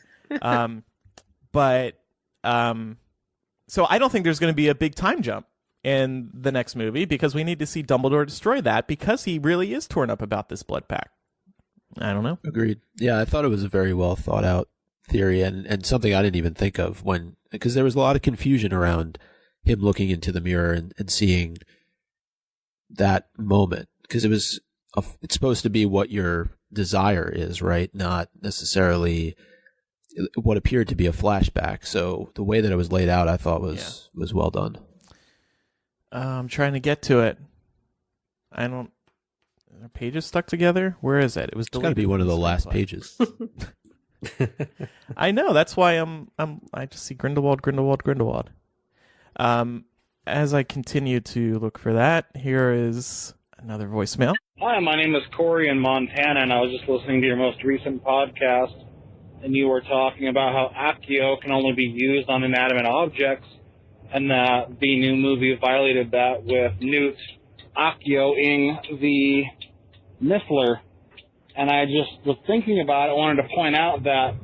But so I don't think there's going to be a big time jump in the next movie because we need to see Dumbledore destroy that because he really is torn up about this blood pact. I don't know. Agreed. Yeah, I thought it was a very well thought out theory and something I didn't even think of because there was a lot of confusion around him looking into the mirror and seeing that moment because it's supposed to be what your desire is, right? Not necessarily what appeared to be a flashback. So the way that it was laid out, I thought was well done. I'm trying to get to it. Are pages stuck together? Where is it? It was. It's got to be one of the last pages. I know. That's why I just see Grindelwald. As I continue to look for that, here is another voicemail. Hi, my name is Corey in Montana, and I was just listening to your most recent podcast, and you were talking about how Accio can only be used on inanimate objects, and that the new movie violated that with Newt Accioing the Niffler. And I just was thinking about it, wanted to point out that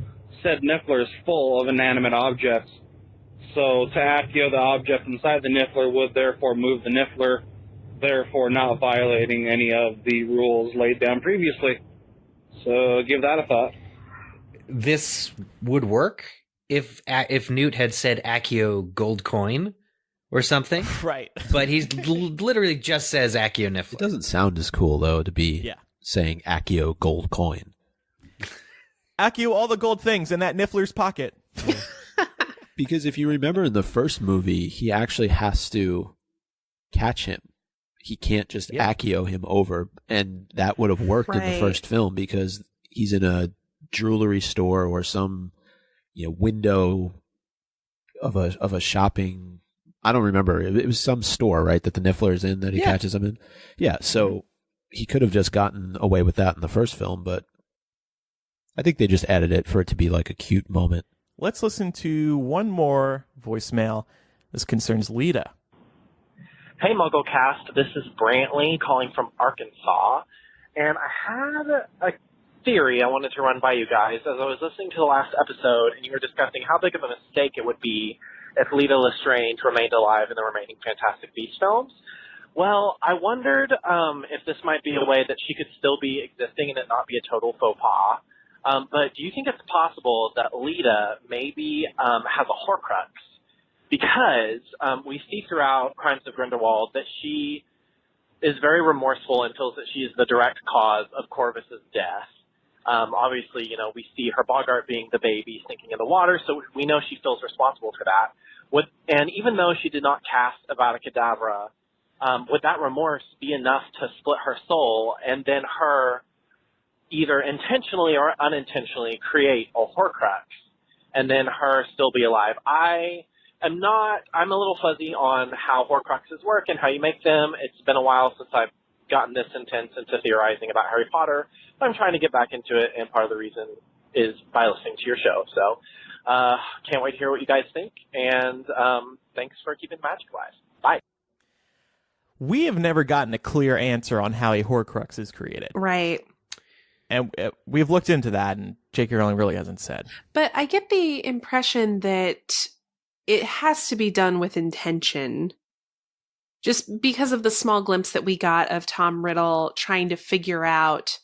said Niffler is full of inanimate objects. So to Accio the object inside the Niffler would therefore move the Niffler, therefore not violating any of the rules laid down previously. So give that a thought. This would work if Newt had said Accio gold coin or something. Right. But he literally just says Accio Niffler. It doesn't sound as cool, though, to be saying Accio gold coin. Accio all the gold things in that Niffler's pocket. Because if you remember in the first movie, he actually has to catch him. He can't just Accio him over. And that would have worked in the first film because he's in a jewelry store or some window of a shopping. I don't remember. It was some store, right, that the Niffler is in that he catches him in. Yeah, so he could have just gotten away with that in the first film, but I think they just added it for it to be like a cute moment. Let's listen to one more voicemail. This concerns Lita. Hey, MuggleCast. This is Brantley calling from Arkansas. And I had a theory I wanted to run by you guys as I was listening to the last episode and you were discussing how big of a mistake it would be if Lita Lestrange remained alive in the remaining Fantastic Beasts films. Well, I wondered if this might be a way that she could still be existing and it not be a total faux pas. But do you think it's possible that Lita maybe has a Horcrux? Because we see throughout Crimes of Grindelwald that she is very remorseful and feels that she is the direct cause of Corvus's death. Obviously, we see her Bogart being the baby sinking in the water, so we know she feels responsible for that. And even though she did not cast Avada Kedavra, would that remorse be enough to split her soul and then her either intentionally or unintentionally create a Horcrux and then her still be alive? I'm a little fuzzy on how Horcruxes work and how you make them. It's been a while since I've gotten this intense into theorizing about Harry Potter, but I'm trying to get back into it, and part of the reason is by listening to your show. So can't wait to hear what you guys think, and thanks for keeping the magic alive. Bye. We have never gotten a clear answer on how a Horcrux is created. Right. And we've looked into that, and J.K. Rowling really hasn't said. But I get the impression that it has to be done with intention. Just because of the small glimpse that we got of Tom Riddle trying to figure out,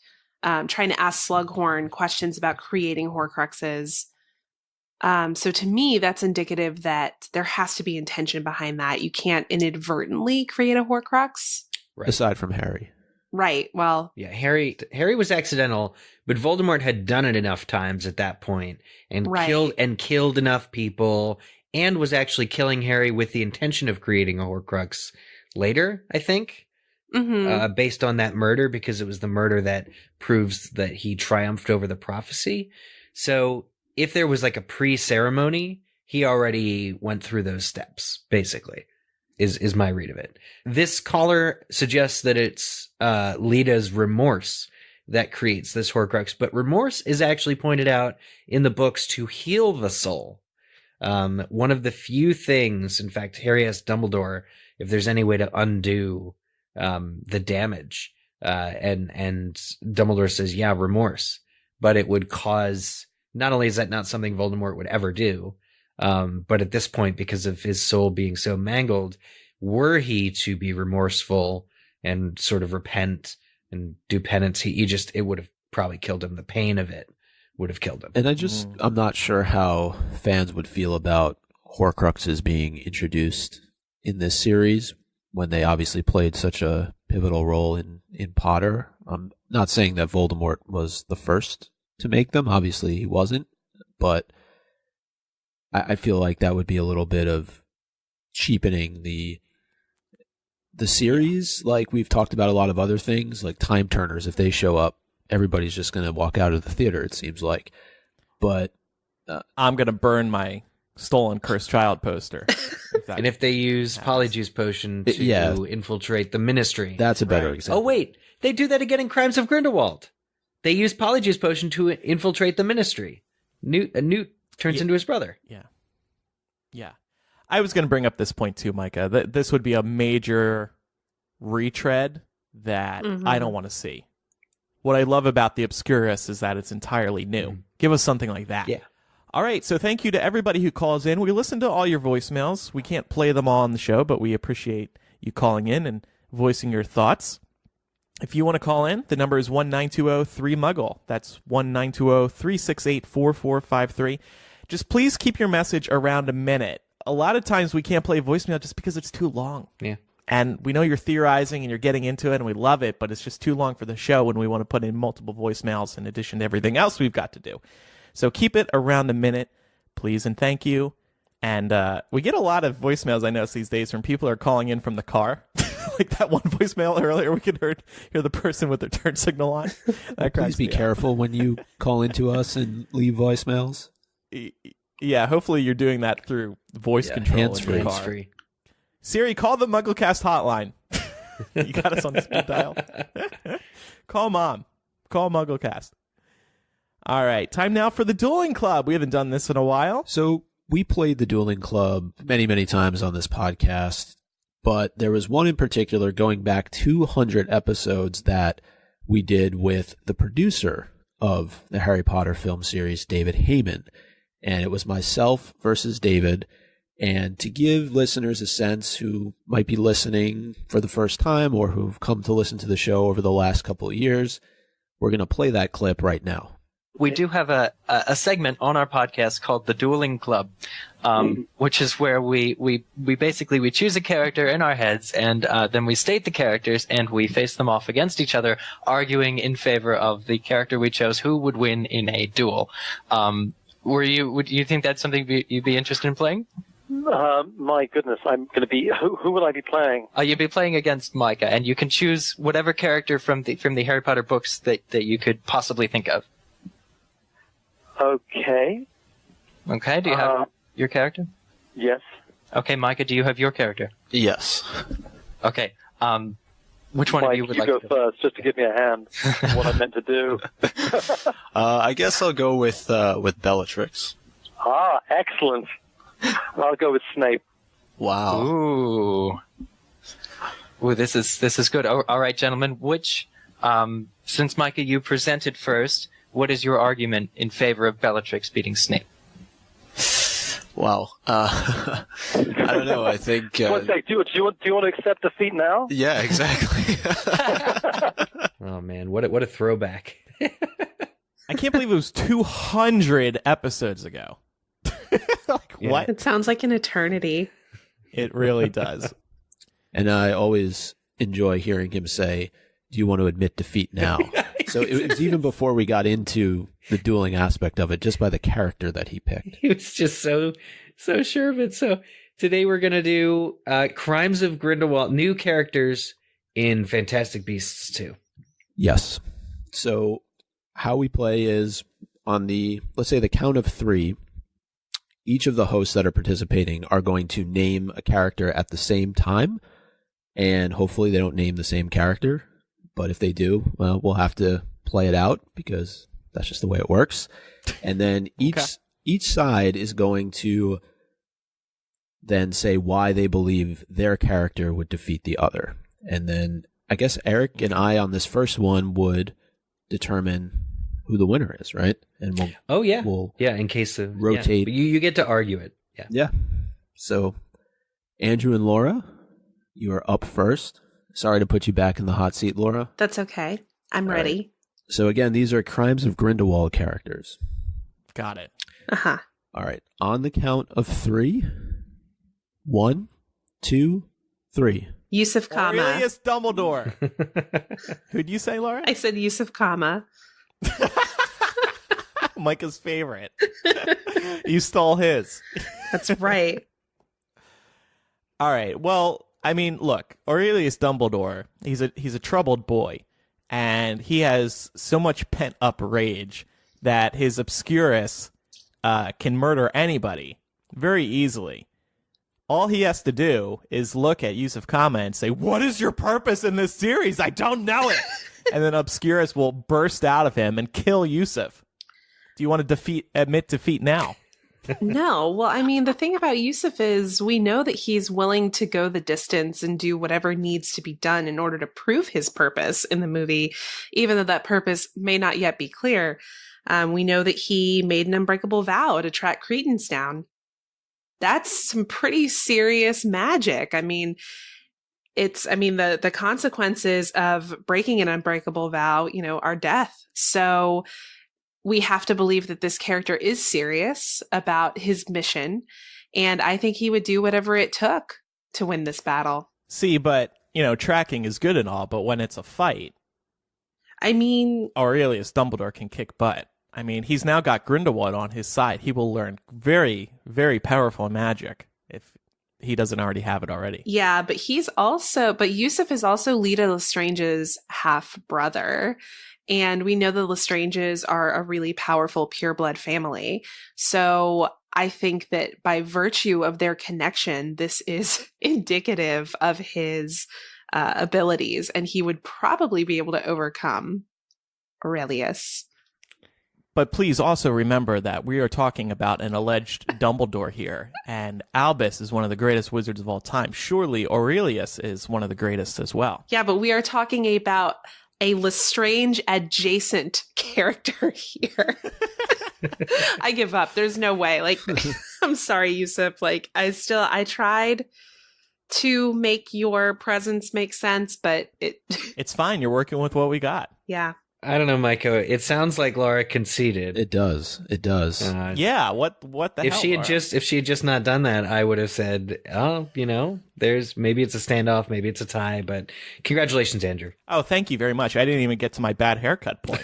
trying to ask Slughorn questions about creating Horcruxes. So to me, that's indicative that there has to be intention behind that. You can't inadvertently create a Horcrux. Right. Aside from Harry. Right. Well, yeah, Harry was accidental, but Voldemort had done it enough times at that point and killed enough people and was actually killing Harry with the intention of creating a Horcrux later, I think, based on that murder, because it was the murder that proves that he triumphed over the prophecy. So if there was like a pre-ceremony, he already went through those steps, basically, is my read of it. This caller suggests that it's Lita's remorse that creates this Horcrux, but remorse is actually pointed out in the books to heal the soul. One of the few things, in fact, Harry asked Dumbledore if there's any way to undo the damage, and Dumbledore says, yeah, remorse, but it would cause, not only is that not something Voldemort would ever do, But at this point, because of his soul being so mangled, were he to be remorseful and sort of repent and do penance, it would have probably killed him. The pain of it would have killed him. And I'm not sure how fans would feel about Horcruxes being introduced in this series when they obviously played such a pivotal role in Potter. I'm not saying that Voldemort was the first to make them. Obviously he wasn't, but I feel like that would be a little bit of cheapening the series. Like we've talked about a lot of other things, like time turners. If they show up, everybody's just going to walk out of the theater, it seems like. But I'm going to burn my stolen cursed child poster. And if they use Polyjuice Potion to infiltrate the Ministry. That's a better example. Oh, wait. They do that again in Crimes of Grindelwald. They use Polyjuice Potion to infiltrate the Ministry. Newt turns into his brother. Yeah. I was going to bring up this point too, Micah. This would be a major retread that I don't want to see. What I love about the Obscurus is that it's entirely new. Give us something like that. Yeah. All right, so thank you to everybody who calls in. We listen to all your voicemails. We can't play them all on the show, but we appreciate you calling in and voicing your thoughts. If you want to call in, the number is 1-920-3MUGGLE. That's 1-920-368-4453. Just please keep your message around a minute. A lot of times we can't play voicemail just because it's too long. Yeah. And we know you're theorizing and you're getting into it, and we love it, but it's just too long for the show when we want to put in multiple voicemails in addition to everything else we've got to do. So keep it around a minute, please, and thank you. And we get a lot of voicemails, I notice these days, from people who are calling in from the car. Like that one voicemail earlier, we could hear the person with their turn signal on. Please be careful when you call into us and leave voicemails. Yeah, hopefully you're doing that through voice control in your car. Hands-free. Siri, call the MuggleCast hotline. You got us on the speed dial. Call Mom. Call MuggleCast. All right, time now for the Dueling Club. We haven't done this in a while. So we played the Dueling Club many, many times on this podcast, but there was one in particular going back 200 episodes that we did with the producer of the Harry Potter film series, David Heyman. And it was myself versus David. And to give listeners a sense who might be listening for the first time or who've come to listen to the show over the last couple of years, we're going to play that clip right now. We do have a segment on our podcast called the Dueling Club, which is where we basically choose a character in our heads and then we state the characters and we face them off against each other, arguing in favor of the character we chose who would win in a duel. Would you think that's something you'd be interested in playing? My goodness, I'm going to be. Who will I be playing? You'll be playing against Micah, and you can choose whatever character from the Harry Potter books that you could possibly think of. Okay. Okay. Do you have your character? Yes. Okay, Micah, do you have your character? Yes. Okay. Which one Mike, of you would like to to go first, just to give me a hand? What I meant to do. I guess I'll go with Bellatrix. Excellent. I'll go with Snape. Wow. Ooh, this is good. All right, gentlemen. Which, since Micah, you presented first, what is your argument in favor of Bellatrix beating Snape? Wow. I don't know. I think. One sec. Do you want to accept defeat now? Yeah, exactly. Oh man, what a throwback! I can't believe it was 200 episodes ago. What? It sounds like an eternity. It really does. And I always enjoy hearing him say, "Do you want to admit defeat now?" So it was even before we got into the dueling aspect of it, just by the character that he picked. He was just so sure of it. So today we're going to do Crimes of Grindelwald, new characters in Fantastic Beasts 2. Yes. So how we play is on let's say the count of 3, each of the hosts that are participating are going to name a character at the same time, and hopefully they don't name the same character. But if they do, well, we'll have to play it out because that's just the way it works. And then each side is going to then say why they believe their character would defeat the other. And then I guess Eric and I on this first one would determine who the winner is, right? And we'll in case of rotate. Yeah. You get to argue it. Yeah. So, Andrew and Laura, you are up first. Sorry to put you back in the hot seat, Laura. That's okay. I'm All ready. Right. So again, these are Crimes of Grindelwald characters. Got it. Uh-huh. All right. On the count of 3. 1, 2, 3. Yusuf Kama. Aurelius Dumbledore. Who'd you say, Laura? I said Yusuf Kama. Micah's favorite. You stole his. That's right. All right. Well, I mean, look, Aurelius Dumbledore, he's a troubled boy, and he has so much pent-up rage that his Obscurus can murder anybody very easily. All he has to do is look at Yusuf Kama and say, "What is your purpose in this series? I don't know it." And then Obscurus will burst out of him and kill Yusuf. Do you want to admit defeat now? No. Well, I mean, the thing about Yusuf is we know that he's willing to go the distance and do whatever needs to be done in order to prove his purpose in the movie, even though that purpose may not yet be clear. We know that he made an unbreakable vow to track Credence down. That's some pretty serious magic. I mean, the consequences of breaking an unbreakable vow, are death. So we have to believe that this character is serious about his mission. And I think he would do whatever it took to win this battle. See, but, tracking is good and all, but when it's a fight, I mean, Aurelius Dumbledore can kick butt. I mean, he's now got Grindelwald on his side. He will learn very, very powerful magic if he doesn't already have it already. Yeah, but Yusuf is also Lita Lestrange's half-brother. And we know the Lestranges are a really powerful pureblood family. So I think that by virtue of their connection, this is indicative of his abilities. And he would probably be able to overcome Aurelius. But please also remember that we are talking about an alleged Dumbledore here, and Albus is one of the greatest wizards of all time. Surely Aurelius is one of the greatest as well. Yeah, but we are talking about a Lestrange adjacent character here. I give up. There's no way. I'm sorry, Yusuf. I tried to make your presence make sense, but it's fine. You're working with what we got. Yeah. I don't know, Micah. It sounds like Laura conceded. It does. Yeah. What the hell? If she had just not done that, I would have said, "Oh, maybe it's a standoff, maybe it's a tie." But congratulations, Andrew. Oh, thank you very much. I didn't even get to my bad haircut point.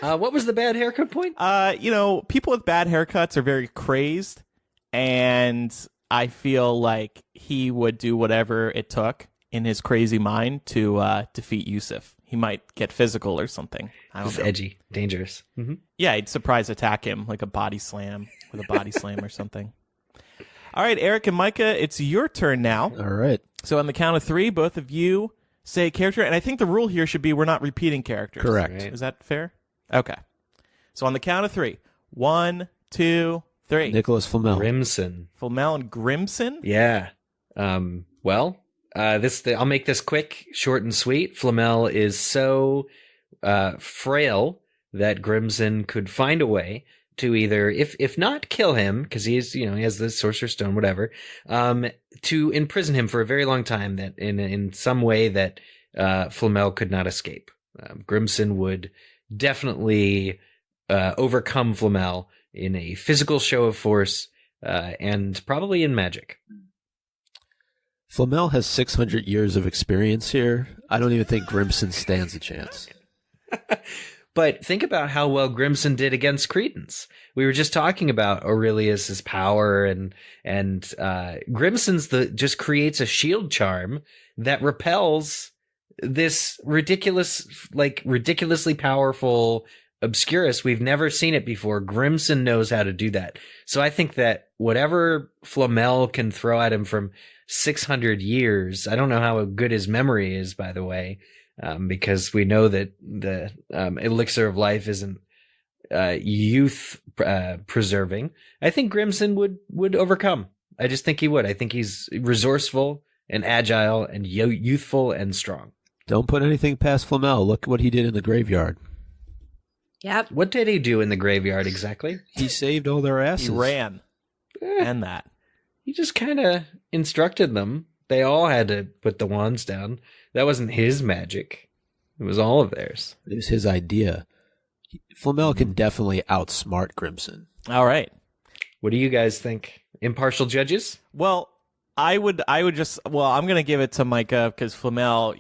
What was the bad haircut point? People with bad haircuts are very crazed, and I feel like he would do whatever it took in his crazy mind to defeat Yusuf. He might get physical or something. I don't know. Edgy, dangerous. Mm-hmm. Yeah, he'd surprise attack him like a body slam with a body slam or something. All right, Eric and Micah, it's your turn now. All right. So on the count of 3, both of you say a character, and I think the rule here should be we're not repeating characters. Correct. Right. Is that fair? Okay. So on the count of 3, 1, 2, 3. Nicholas Flamel. Grimson. Flamel and Grimson? Yeah. I'll make this quick, short and sweet. Flamel is so frail that Grimson could find a way to either, if not kill him, because he has the Sorcerer's Stone, whatever, to imprison him for a very long time, that in some way that Flamel could not escape. Grimson would definitely overcome Flamel in a physical show of force and probably in magic. Flamel has 600 years of experience here. I don't even think Grimson stands a chance. But think about how well Grimson did against Credence. We were just talking about Aurelius's power, and Grimson's just creates a shield charm that repels this ridiculously powerful Obscurus. We've never seen it before. Grimson knows how to do that. So I think that whatever Flamel can throw at him from 600 years, I don't know how good his memory is, by the way, because we know that the elixir of life isn't youth preserving. I think Grimson would overcome. I just think he would. I think he's resourceful and agile and youthful and strong. Don't put anything past Flamel. Look what he did in the graveyard. Yep. What did he do in the graveyard exactly? He saved all their asses. He ran. and that. He just kind of instructed them. They all had to put the wands down. That wasn't his magic. It was all of theirs. It was his idea. Flamel can definitely outsmart Grimson. All right. What do you guys think? Impartial judges? Well, I'm going to give it to Micah because Flamel,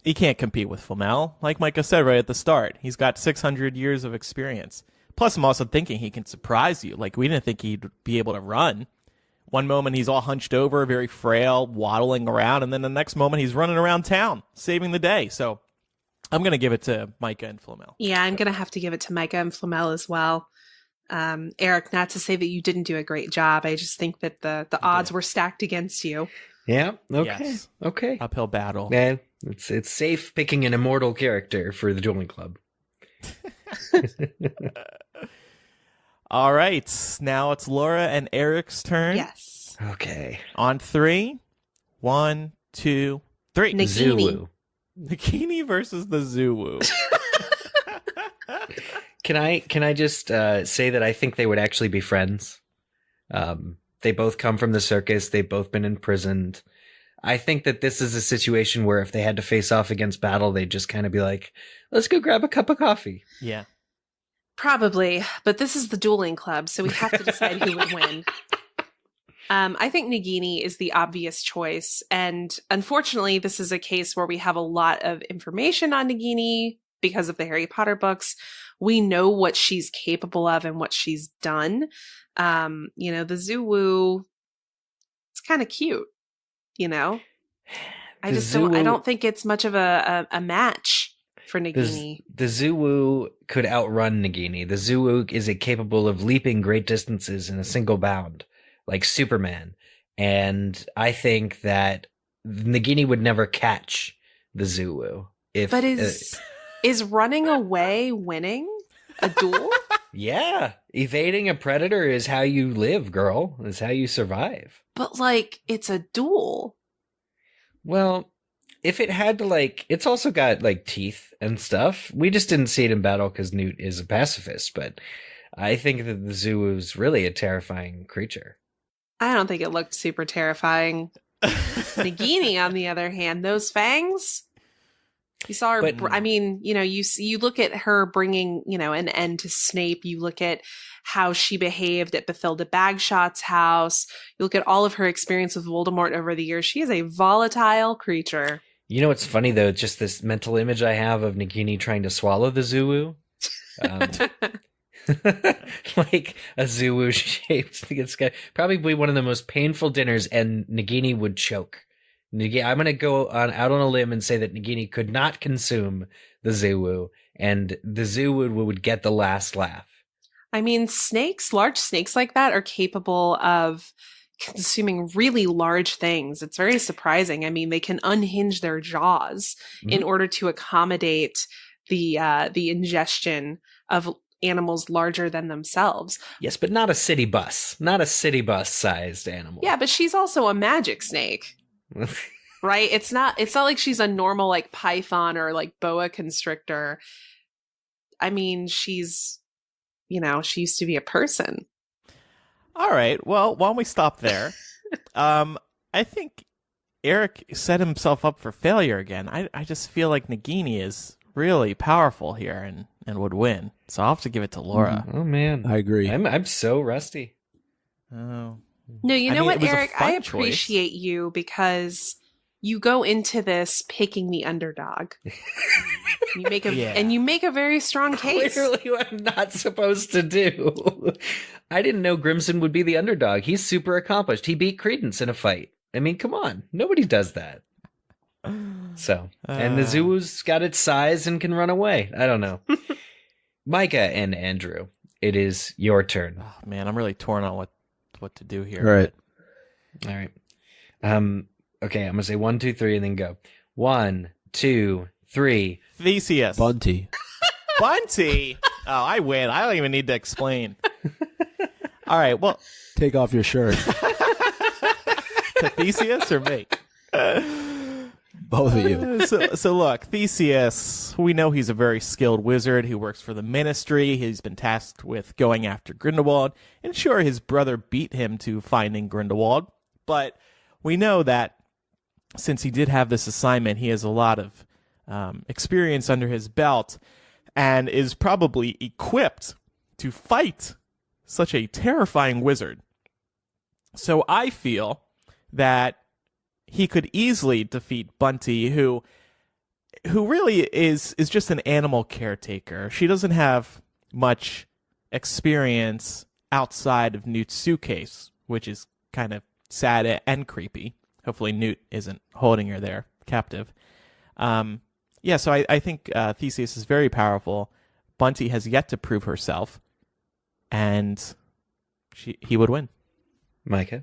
he can't compete with Flamel. Like Micah said right at the start, he's got 600 years of experience. Plus, I'm also thinking he can surprise you. Like, we didn't think he'd be able to run. One moment he's all hunched over, very frail, waddling around, and then the next moment he's running around town, saving the day. So I'm going to give it to Micah and Flamel. Yeah, I'm going to have to give it to Micah and Flamel as well. Eric, not to say that you didn't do a great job. I just think that the odds were stacked against you. Yeah. Okay. Yes. Okay. Uphill battle. Man, it's safe picking an immortal character for the Dueling Club. All right. Now it's Laura and Eric's turn. Yes. Okay. On 3. 1, 2, 3. Zulu. Nagini versus the Zulu. Can I just say that I think they would actually be friends? They both come from the circus. They've both been imprisoned. I think that this is a situation where if they had to face off against battle, they'd just kind of be like, let's go grab a cup of coffee. Yeah. Probably, but this is the Dueling Club, so we have to decide who would win. I think Nagini is the obvious choice, and unfortunately, this is a case where we have a lot of information on Nagini because of the Harry Potter books. We know what she's capable of and what she's done. The Zulu, it's kind of cute, I don't think it's much of a match for Nagini. The Zulu could outrun Nagini. The Zulu is capable of leaping great distances in a single bound, like Superman. And I think that Nagini would never catch the Zulu. But is running away winning a duel? Yeah. Evading a predator is how you live, girl. Is how you survive. But, it's a duel. Well, if it had to, it's also got, teeth and stuff. We just didn't see it in battle because Newt is a pacifist, but I think that the Zulu is really a terrifying creature. I don't think it looked super terrifying. Nagini, on the other hand, those fangs... You saw her, you look at her bringing, an end to Snape. You look at how she behaved at Bathilda Bagshot's house. You look at all of her experience with Voldemort over the years. She is a volatile creature. You know what's funny, though? Just this mental image I have of Nagini trying to swallow the Zulu. Like a Zulu-shaped guy. Probably one of the most painful dinners, and Nagini would choke. I'm going to go out on a limb and say that Nagini could not consume the Zulu, and the Zulu would get the last laugh. I mean, large snakes like that are capable of consuming really large things. It's very surprising. I mean, they can unhinge their jaws in order to accommodate the ingestion of animals larger than themselves. Yes, but not a city bus. Not a city bus sized animal. Yeah, but she's also a magic snake. Right? It's not like she's a normal python or boa constrictor. I mean, she's she used to be a person. All right. Well, why don't we stop there? I think Eric set himself up for failure again. I just feel like Nagini is really powerful here and would win. So I'll have to give it to Laura. Oh man, I agree. I'm so rusty. Oh. No, what, Eric? I appreciate you because you go into this picking the underdog. You make a very strong case. Clearly, what I'm not supposed to do. I didn't know Grimson would be the underdog. He's super accomplished. He beat Credence in a fight. I mean, come on, nobody does that. So, and the Zulu's got its size and can run away. I don't know. Micah and Andrew, it is your turn. Oh, man, I'm really torn on what to do here. All right. Okay, I'm gonna say 1, 2, 3, and then go. 1, 2, 3. Theseus. Bunty. Bunty. Oh, I win. I don't even need to explain. All right. Well, take off your shirt. To Theseus or me? both of you. So look, Theseus, we know he's a very skilled wizard who works for the Ministry. He's been tasked with going after Grindelwald. And sure, his brother beat him to finding Grindelwald. But we know that since he did have this assignment, he has a lot of experience under his belt and is probably equipped to fight such a terrifying wizard. So I feel that he could easily defeat Bunty, who really is just an animal caretaker. She doesn't have much experience outside of Newt's suitcase, which is kind of sad and creepy. Hopefully Newt isn't holding her there captive. So I think Theseus is very powerful. Bunty has yet to prove herself, and he would win. Micah?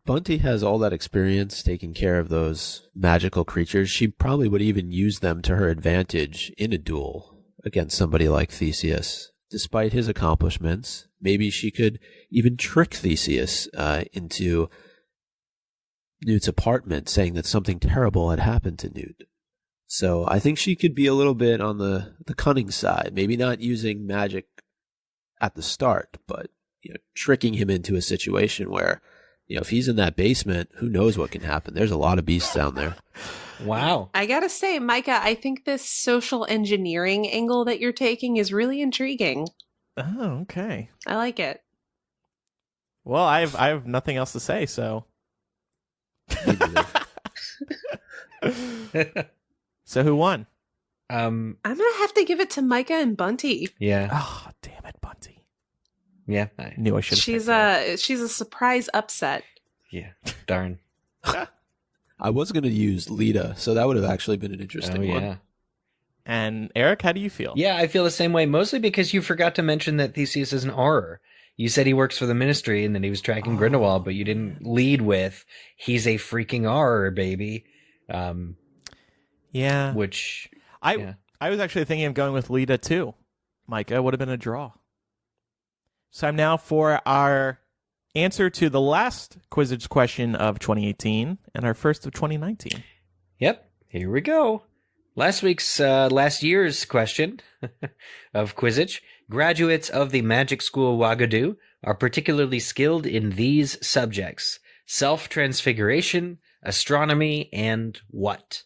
Bunty has all that experience taking care of those magical creatures. She probably would even use them to her advantage in a duel against somebody like Theseus. Despite his accomplishments, maybe she could even trick Theseus into Newt's apartment, saying that something terrible had happened to Newt. So I think she could be a little bit on the cunning side, maybe not using magic at the start, but tricking him into a situation where, if he's in that basement, who knows what can happen. There's a lot of beasts down there. Wow. I gotta say, Micah, I think this social engineering angle that you're taking is really intriguing. Oh, okay. I like it. Well, I have nothing else to say, so. So who won? I'm gonna have to give it to Micah and Bunty. Yeah. Oh, damn it, Bunty. Yeah. I knew I should have. She's a surprise upset. Yeah. Darn. I was going to use Lita, so that would have actually been an interesting one. And Eric, how do you feel? Yeah, I feel the same way, mostly because you forgot to mention that Theseus is an Auror. You said he works for the Ministry and that he was tracking Grindelwald, but you didn't lead with, he's a freaking Auror, baby. Yeah. Which... I was actually thinking of going with Lita, too. Micah, would have been a draw. So I'm now for our answer to the last Quizzitch question of 2018 and our first of 2019. Yep, here we go. Last year's question of Quizzitch. Graduates of the Magic School Wagadu are particularly skilled in these subjects: self-transfiguration, astronomy, and what?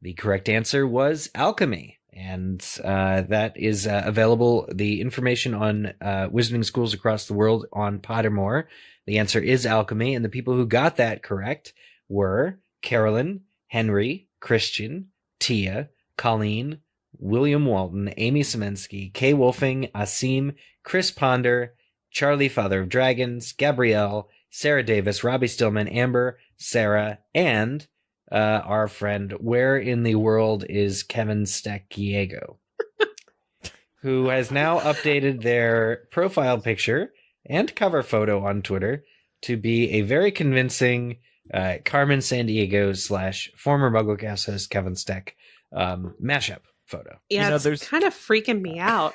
The correct answer was alchemy. And that is available, the information on wizarding schools across the world on Pottermore. The answer is alchemy, and the people who got that correct were Carolyn, Henry, Christian, Tia, Colleen, William Walton, Amy Semensky, Kay Wolfing, Asim, Chris Ponder, Charlie, Father of Dragons, Gabrielle, Sarah Davis, Robbie Stillman, Amber, Sarah, and... our friend, where in the world is Kevin Stackiego, who has now updated their profile picture and cover photo on Twitter to be a very convincing Carmen Sandiego / former MuggleCast host Kevin Steck mashup photo. Yeah, it's kind of freaking me out.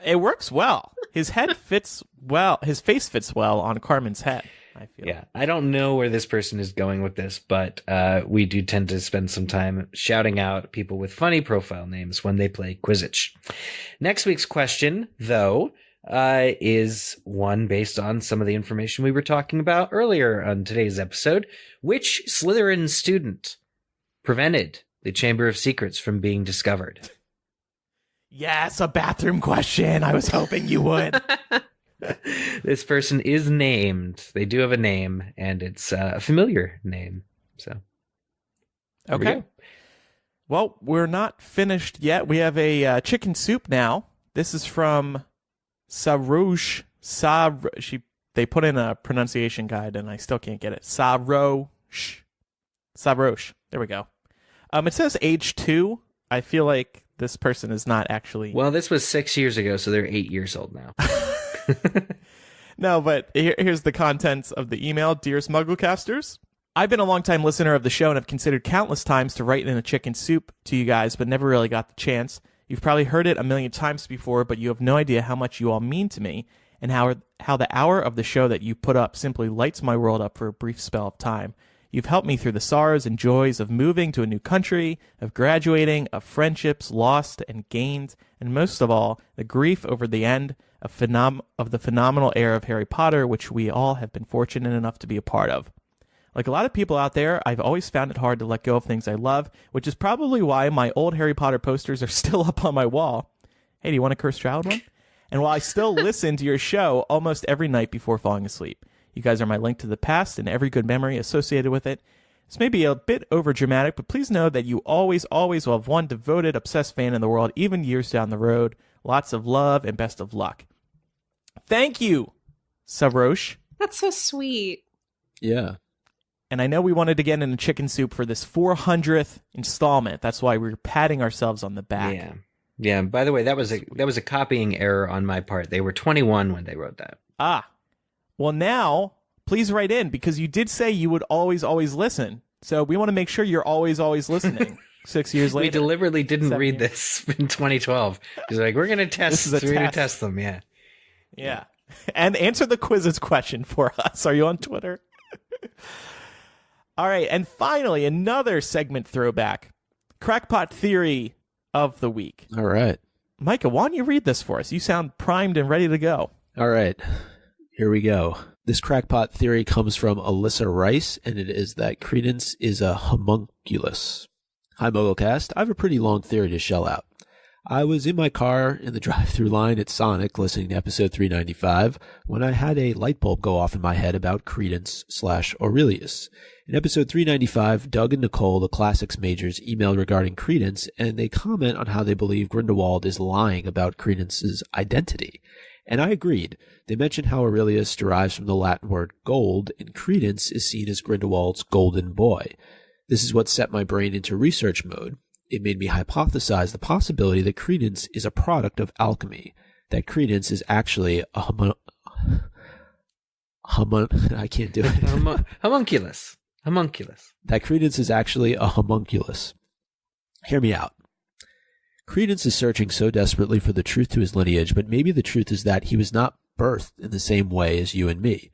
It works well. His head fits well. His face fits well on Carmen's head, I feel. Yeah, I don't know where this person is going with this, but we do tend to spend some time shouting out people with funny profile names when they play Quizzitch. Next week's question, though, is one based on some of the information we were talking about earlier on today's episode. Which Slytherin student prevented the Chamber of Secrets from being discovered? Yes, a bathroom question. I was hoping you would. This person is named. They do have a name, and it's a familiar name. So, okay. Well, we're not finished yet. We have a chicken soup now. This is from Sarosh. They put in a pronunciation guide, and I still can't get it. Sarosh. There we go. It says age 2. I feel like this person is not actually... Well, this was 6 years ago, so they're 8 years old now. No, but here's the contents of the email. Dear Smugglecasters, I've been a longtime listener of the show and have considered countless times to write in a chicken soup to you guys, but never really got the chance. You've probably heard it a million times before, but you have no idea how much you all mean to me and how the hour of the show that you put up simply lights my world up for a brief spell of time. You've helped me through the sorrows and joys of moving to a new country, of graduating, of friendships lost and gained, and most of all, the grief over the end of the phenomenal era of Harry Potter, which we all have been fortunate enough to be a part of. Like a lot of people out there, I've always found it hard to let go of things I love, which is probably why my old Harry Potter posters are still up on my wall. Hey, do you want a Cursed Child one? And while I still listen to your show almost every night before falling asleep. You guys are my link to the past and every good memory associated with it. This may be a bit overdramatic, but please know that you always will have one devoted, obsessed fan in the world, even years down the road. Lots of love and best of luck. Thank you, Savrosh. That's so sweet. Yeah. And I know we wanted to get into chicken soup for this 400th installment. That's why we're patting ourselves on the back. Yeah. Yeah. By the way, that was a copying error on my part. They were 21 when they wrote that. Ah. Well, now, please write in, because you did say you would always listen. So we want to make sure you're always listening 6 years later. We deliberately didn't read this in 2012. He's like, we're going to test them. Yeah. Yeah. And answer the quizzes question for us. Are you on Twitter? All right. And finally, another segment throwback. Crackpot theory of the week. All right. Micah, why don't you read this for us? You sound primed and ready to go. All right. Here we go. This crackpot theory comes from Alyssa Rice, and it is that Credence is a homunculus. Hi, MoguLcast. I have a pretty long theory to shell out. I was in my car in the drive-thru line at Sonic listening to episode 395 when I had a light bulb go off in my head about Credence/Aurelius. In episode 395, Doug and Nicole, the classics majors, emailed regarding Credence, and they comment on how they believe Grindelwald is lying about Credence's identity. And I agreed. They mentioned how Aurelius derives from the Latin word gold, and Credence is seen as Grindelwald's golden boy. This is what set my brain into research mode. It made me hypothesize the possibility that Credence is a product of alchemy, that Credence is actually a I can't do it. Homunculus. That Credence is actually a homunculus. Hear me out. Credence is searching so desperately for the truth to his lineage, but maybe the truth is that he was not birthed in the same way as you and me.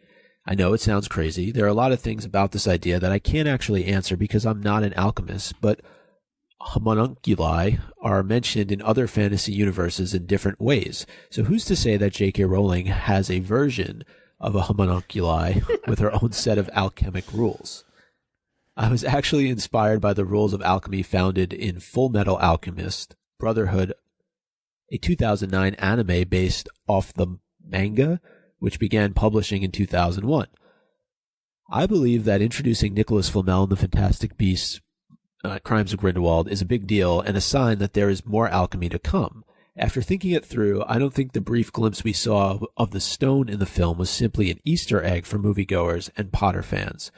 I know it sounds crazy. There are a lot of things about this idea that I can't actually answer because I'm not an alchemist, but homunculi are mentioned in other fantasy universes in different ways. So who's to say that J.K. Rowling has a version of a homunculi with her own set of alchemic rules? I was actually inspired by the rules of alchemy founded in Full Metal Alchemist Brotherhood, a 2009 anime based off the manga, which began publishing in 2001. I believe that introducing Nicholas Flamel in the Fantastic Beasts Crimes of Grindelwald is a big deal and a sign that there is more alchemy to come. After thinking it through, I don't think the brief glimpse we saw of the stone in the film was simply an Easter egg for moviegoers and Potter fans.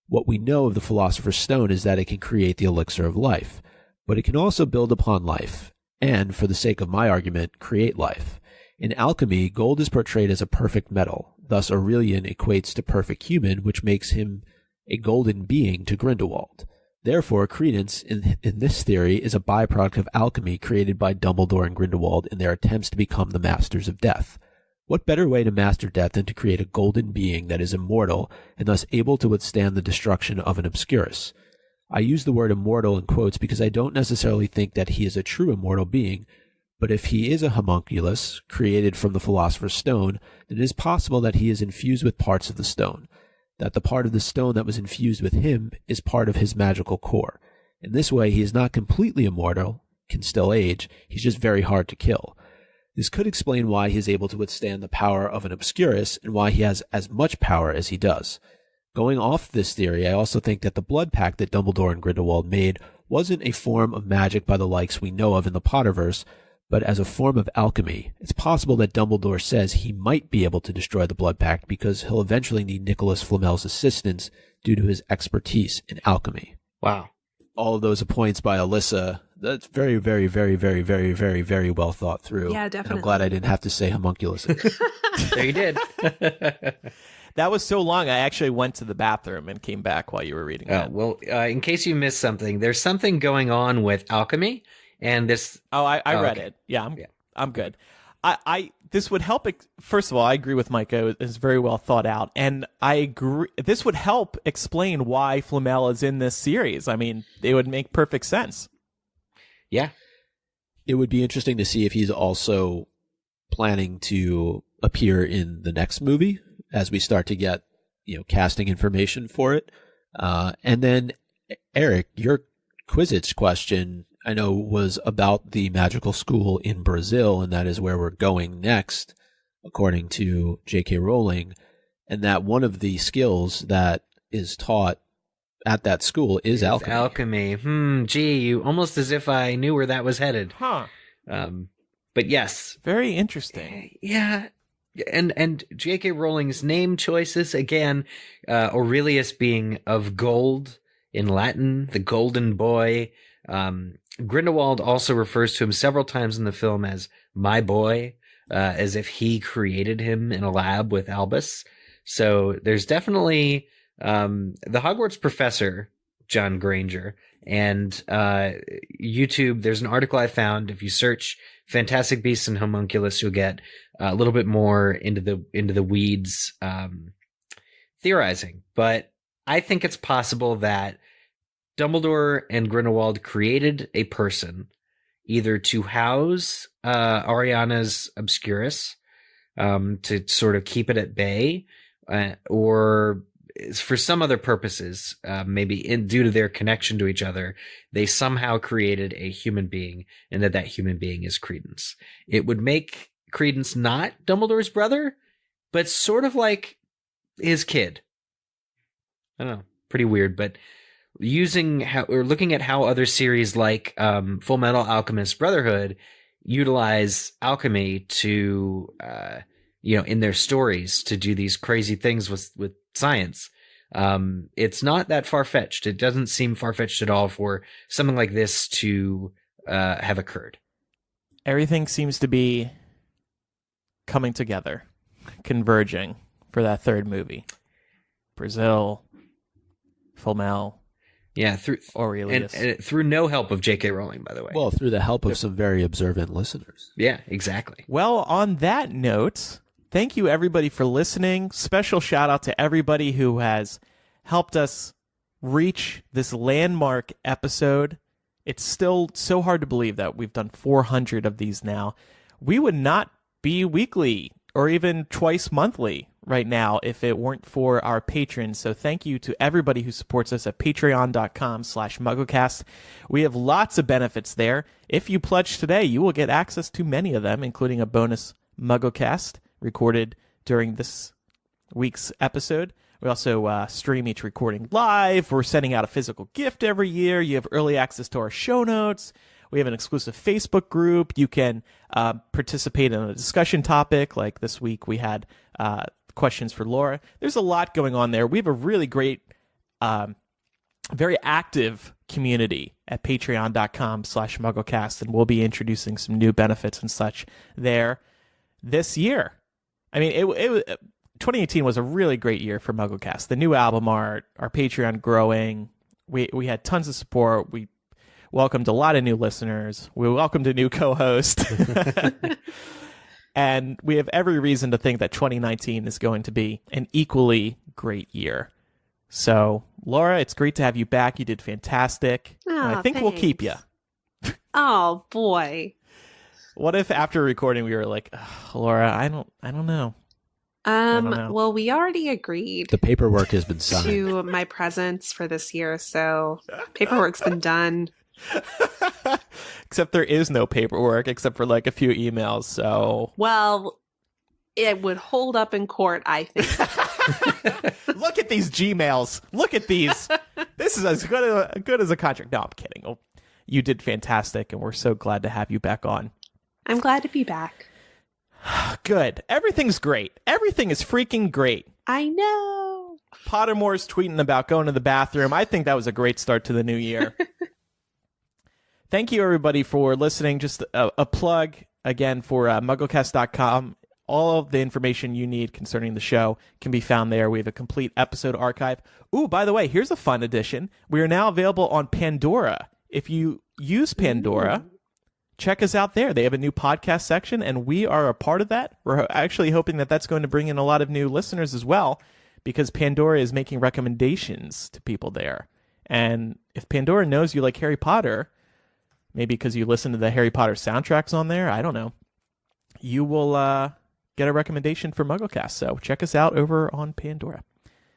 What we know of the Philosopher's Stone is that it can create the elixir of life, but it can also build upon life, and, for the sake of my argument, create life. In alchemy, gold is portrayed as a perfect metal, thus Aurelian equates to perfect human, which makes him a golden being to Grindelwald. Therefore, Credence, in this theory, is a byproduct of alchemy created by Dumbledore and Grindelwald in their attempts to become the Masters of Death. What better way to master death than to create a golden being that is immortal and thus able to withstand the destruction of an obscurus? I use the word immortal in quotes because I don't necessarily think that he is a true immortal being, but if he is a homunculus, created from the Philosopher's Stone, then it is possible that he is infused with parts of the stone, that the part of the stone that was infused with him is part of his magical core. In this way, he is not completely immortal, can still age, he's just very hard to kill. This could explain why he is able to withstand the power of an obscurus and why he has as much power as he does. Going off this theory, I also think that the blood pact that Dumbledore and Grindelwald made wasn't a form of magic by the likes we know of in the Potterverse, but as a form of alchemy. It's possible that Dumbledore says he might be able to destroy the blood pact because he'll eventually need Nicholas Flamel's assistance due to his expertise in alchemy. Wow. All of those points by Alyssa, that's very, very, very, very, very, very, very well thought through. Yeah, definitely. And I'm glad I didn't have to say homunculus. There you did. That was so long, I actually went to the bathroom and came back while you were reading that. Well, in case you missed something, there's something going on with alchemy, and this... I read it. Yeah, I'm good. This would help. First of all, I agree with Micah. It's very well thought out, and I agree. This would help explain why Flamel is in this series. I mean, it would make perfect sense. Yeah, it would be interesting to see if he's also planning to appear in the next movie as we start to get, casting information for it. And then, Eric, your Quizzitch question, I know, was about the magical school in Brazil, and that is where we're going next, according to J.K. Rowling, and that one of the skills that is taught at that school is alchemy. Gee, almost as if I knew where that was headed. Huh. But yes. Very interesting. Yeah. And J.K. Rowling's name choices, again, Aurelius being of gold in Latin, the golden boy. Grindelwald also refers to him several times in the film as my boy, as if he created him in a lab with Albus. So there's definitely the Hogwarts professor, John Granger, and YouTube. There's an article I found. If you search Fantastic Beasts and Homunculus, you'll get a little bit more into the weeds theorizing. But I think it's possible that Dumbledore and Grindelwald created a person either to house Ariana's Obscurus, to sort of keep it at bay, or for some other purposes, maybe due to their connection to each other, they somehow created a human being, and that human being is Credence. It would make Credence not Dumbledore's brother, but sort of like his kid. I don't know, pretty weird, but looking at how other series like Full Metal Alchemist Brotherhood utilize alchemy to in their stories to do these crazy things with science. It's not that far-fetched. It doesn't seem far-fetched at all for something like this to have occurred. Everything seems to be coming together, converging for that third movie. Brazil, Flamel. Yeah, through Aurelius. And through no help of J.K. Rowling, by the way. Well, through the help of some very observant listeners. Yeah, exactly. Well, on that note, thank you everybody for listening. Special shout out to everybody who has helped us reach this landmark episode. It's still so hard to believe that we've done 400 of these now. We would not be weekly or even twice monthly right now if it weren't for our patrons. So thank you to everybody who supports us at patreon.com/MuggleCast. We have lots of benefits there. If you pledge today, you will get access to many of them, including a bonus MuggleCast recorded during this week's episode. We also stream each recording live. We're sending out a physical gift every year. You have early access to our show notes. We have an exclusive Facebook group. You can participate in a discussion topic. Like this week, we had questions for Laura. There's a lot going on there. We have a really great, very active community at patreon.com/MuggleCast, and we'll be introducing some new benefits and such there this year. I mean, it 2018 was a really great year for MuggleCast. The new album art, our Patreon growing. We had tons of support. We welcomed a lot of new listeners. We welcomed a new co-host. And we have every reason to think that 2019 is going to be an equally great year. So, Laura, it's great to have you back. You did fantastic. Oh, and I think we'll keep you. Oh, boy. What if after recording we were like, Laura, I don't know. Well, we already agreed. The paperwork has been signed. To my presence for this year, so paperwork's been done. Except there is no paperwork, except for like a few emails, so... Well, it would hold up in court, I think. Look at these Gmails. Look at these. This is as good as a contract. No, I'm kidding. Oh, you did fantastic, and we're so glad to have you back on. I'm glad to be back. Good. Everything's great. Everything is freaking great. I know. Pottermore's tweeting about going to the bathroom. I think that was a great start to the new year. Thank you, everybody, for listening. Just a plug, again, for MuggleCast.com. All of the information you need concerning the show can be found there. We have a complete episode archive. Ooh, by the way, here's a fun addition. We are now available on Pandora. If you use Pandora check us out there. They have a new podcast section, and we are a part of that. We're actually hoping that that's going to bring in a lot of new listeners as well, because Pandora is making recommendations to people there. And if Pandora knows you like Harry Potter, maybe because you listen to the Harry Potter soundtracks on there, I don't know, you will get a recommendation for MuggleCast. So check us out over on Pandora.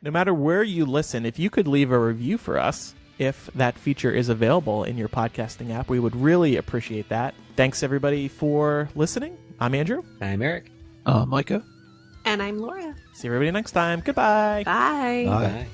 No matter where you listen, if you could leave a review for us, if that feature is available in your podcasting app, we would really appreciate that. Thanks, everybody, for listening. I'm Andrew. I'm Eric. Micah. And I'm Laura. See everybody next time. Goodbye. Bye. Bye. Bye.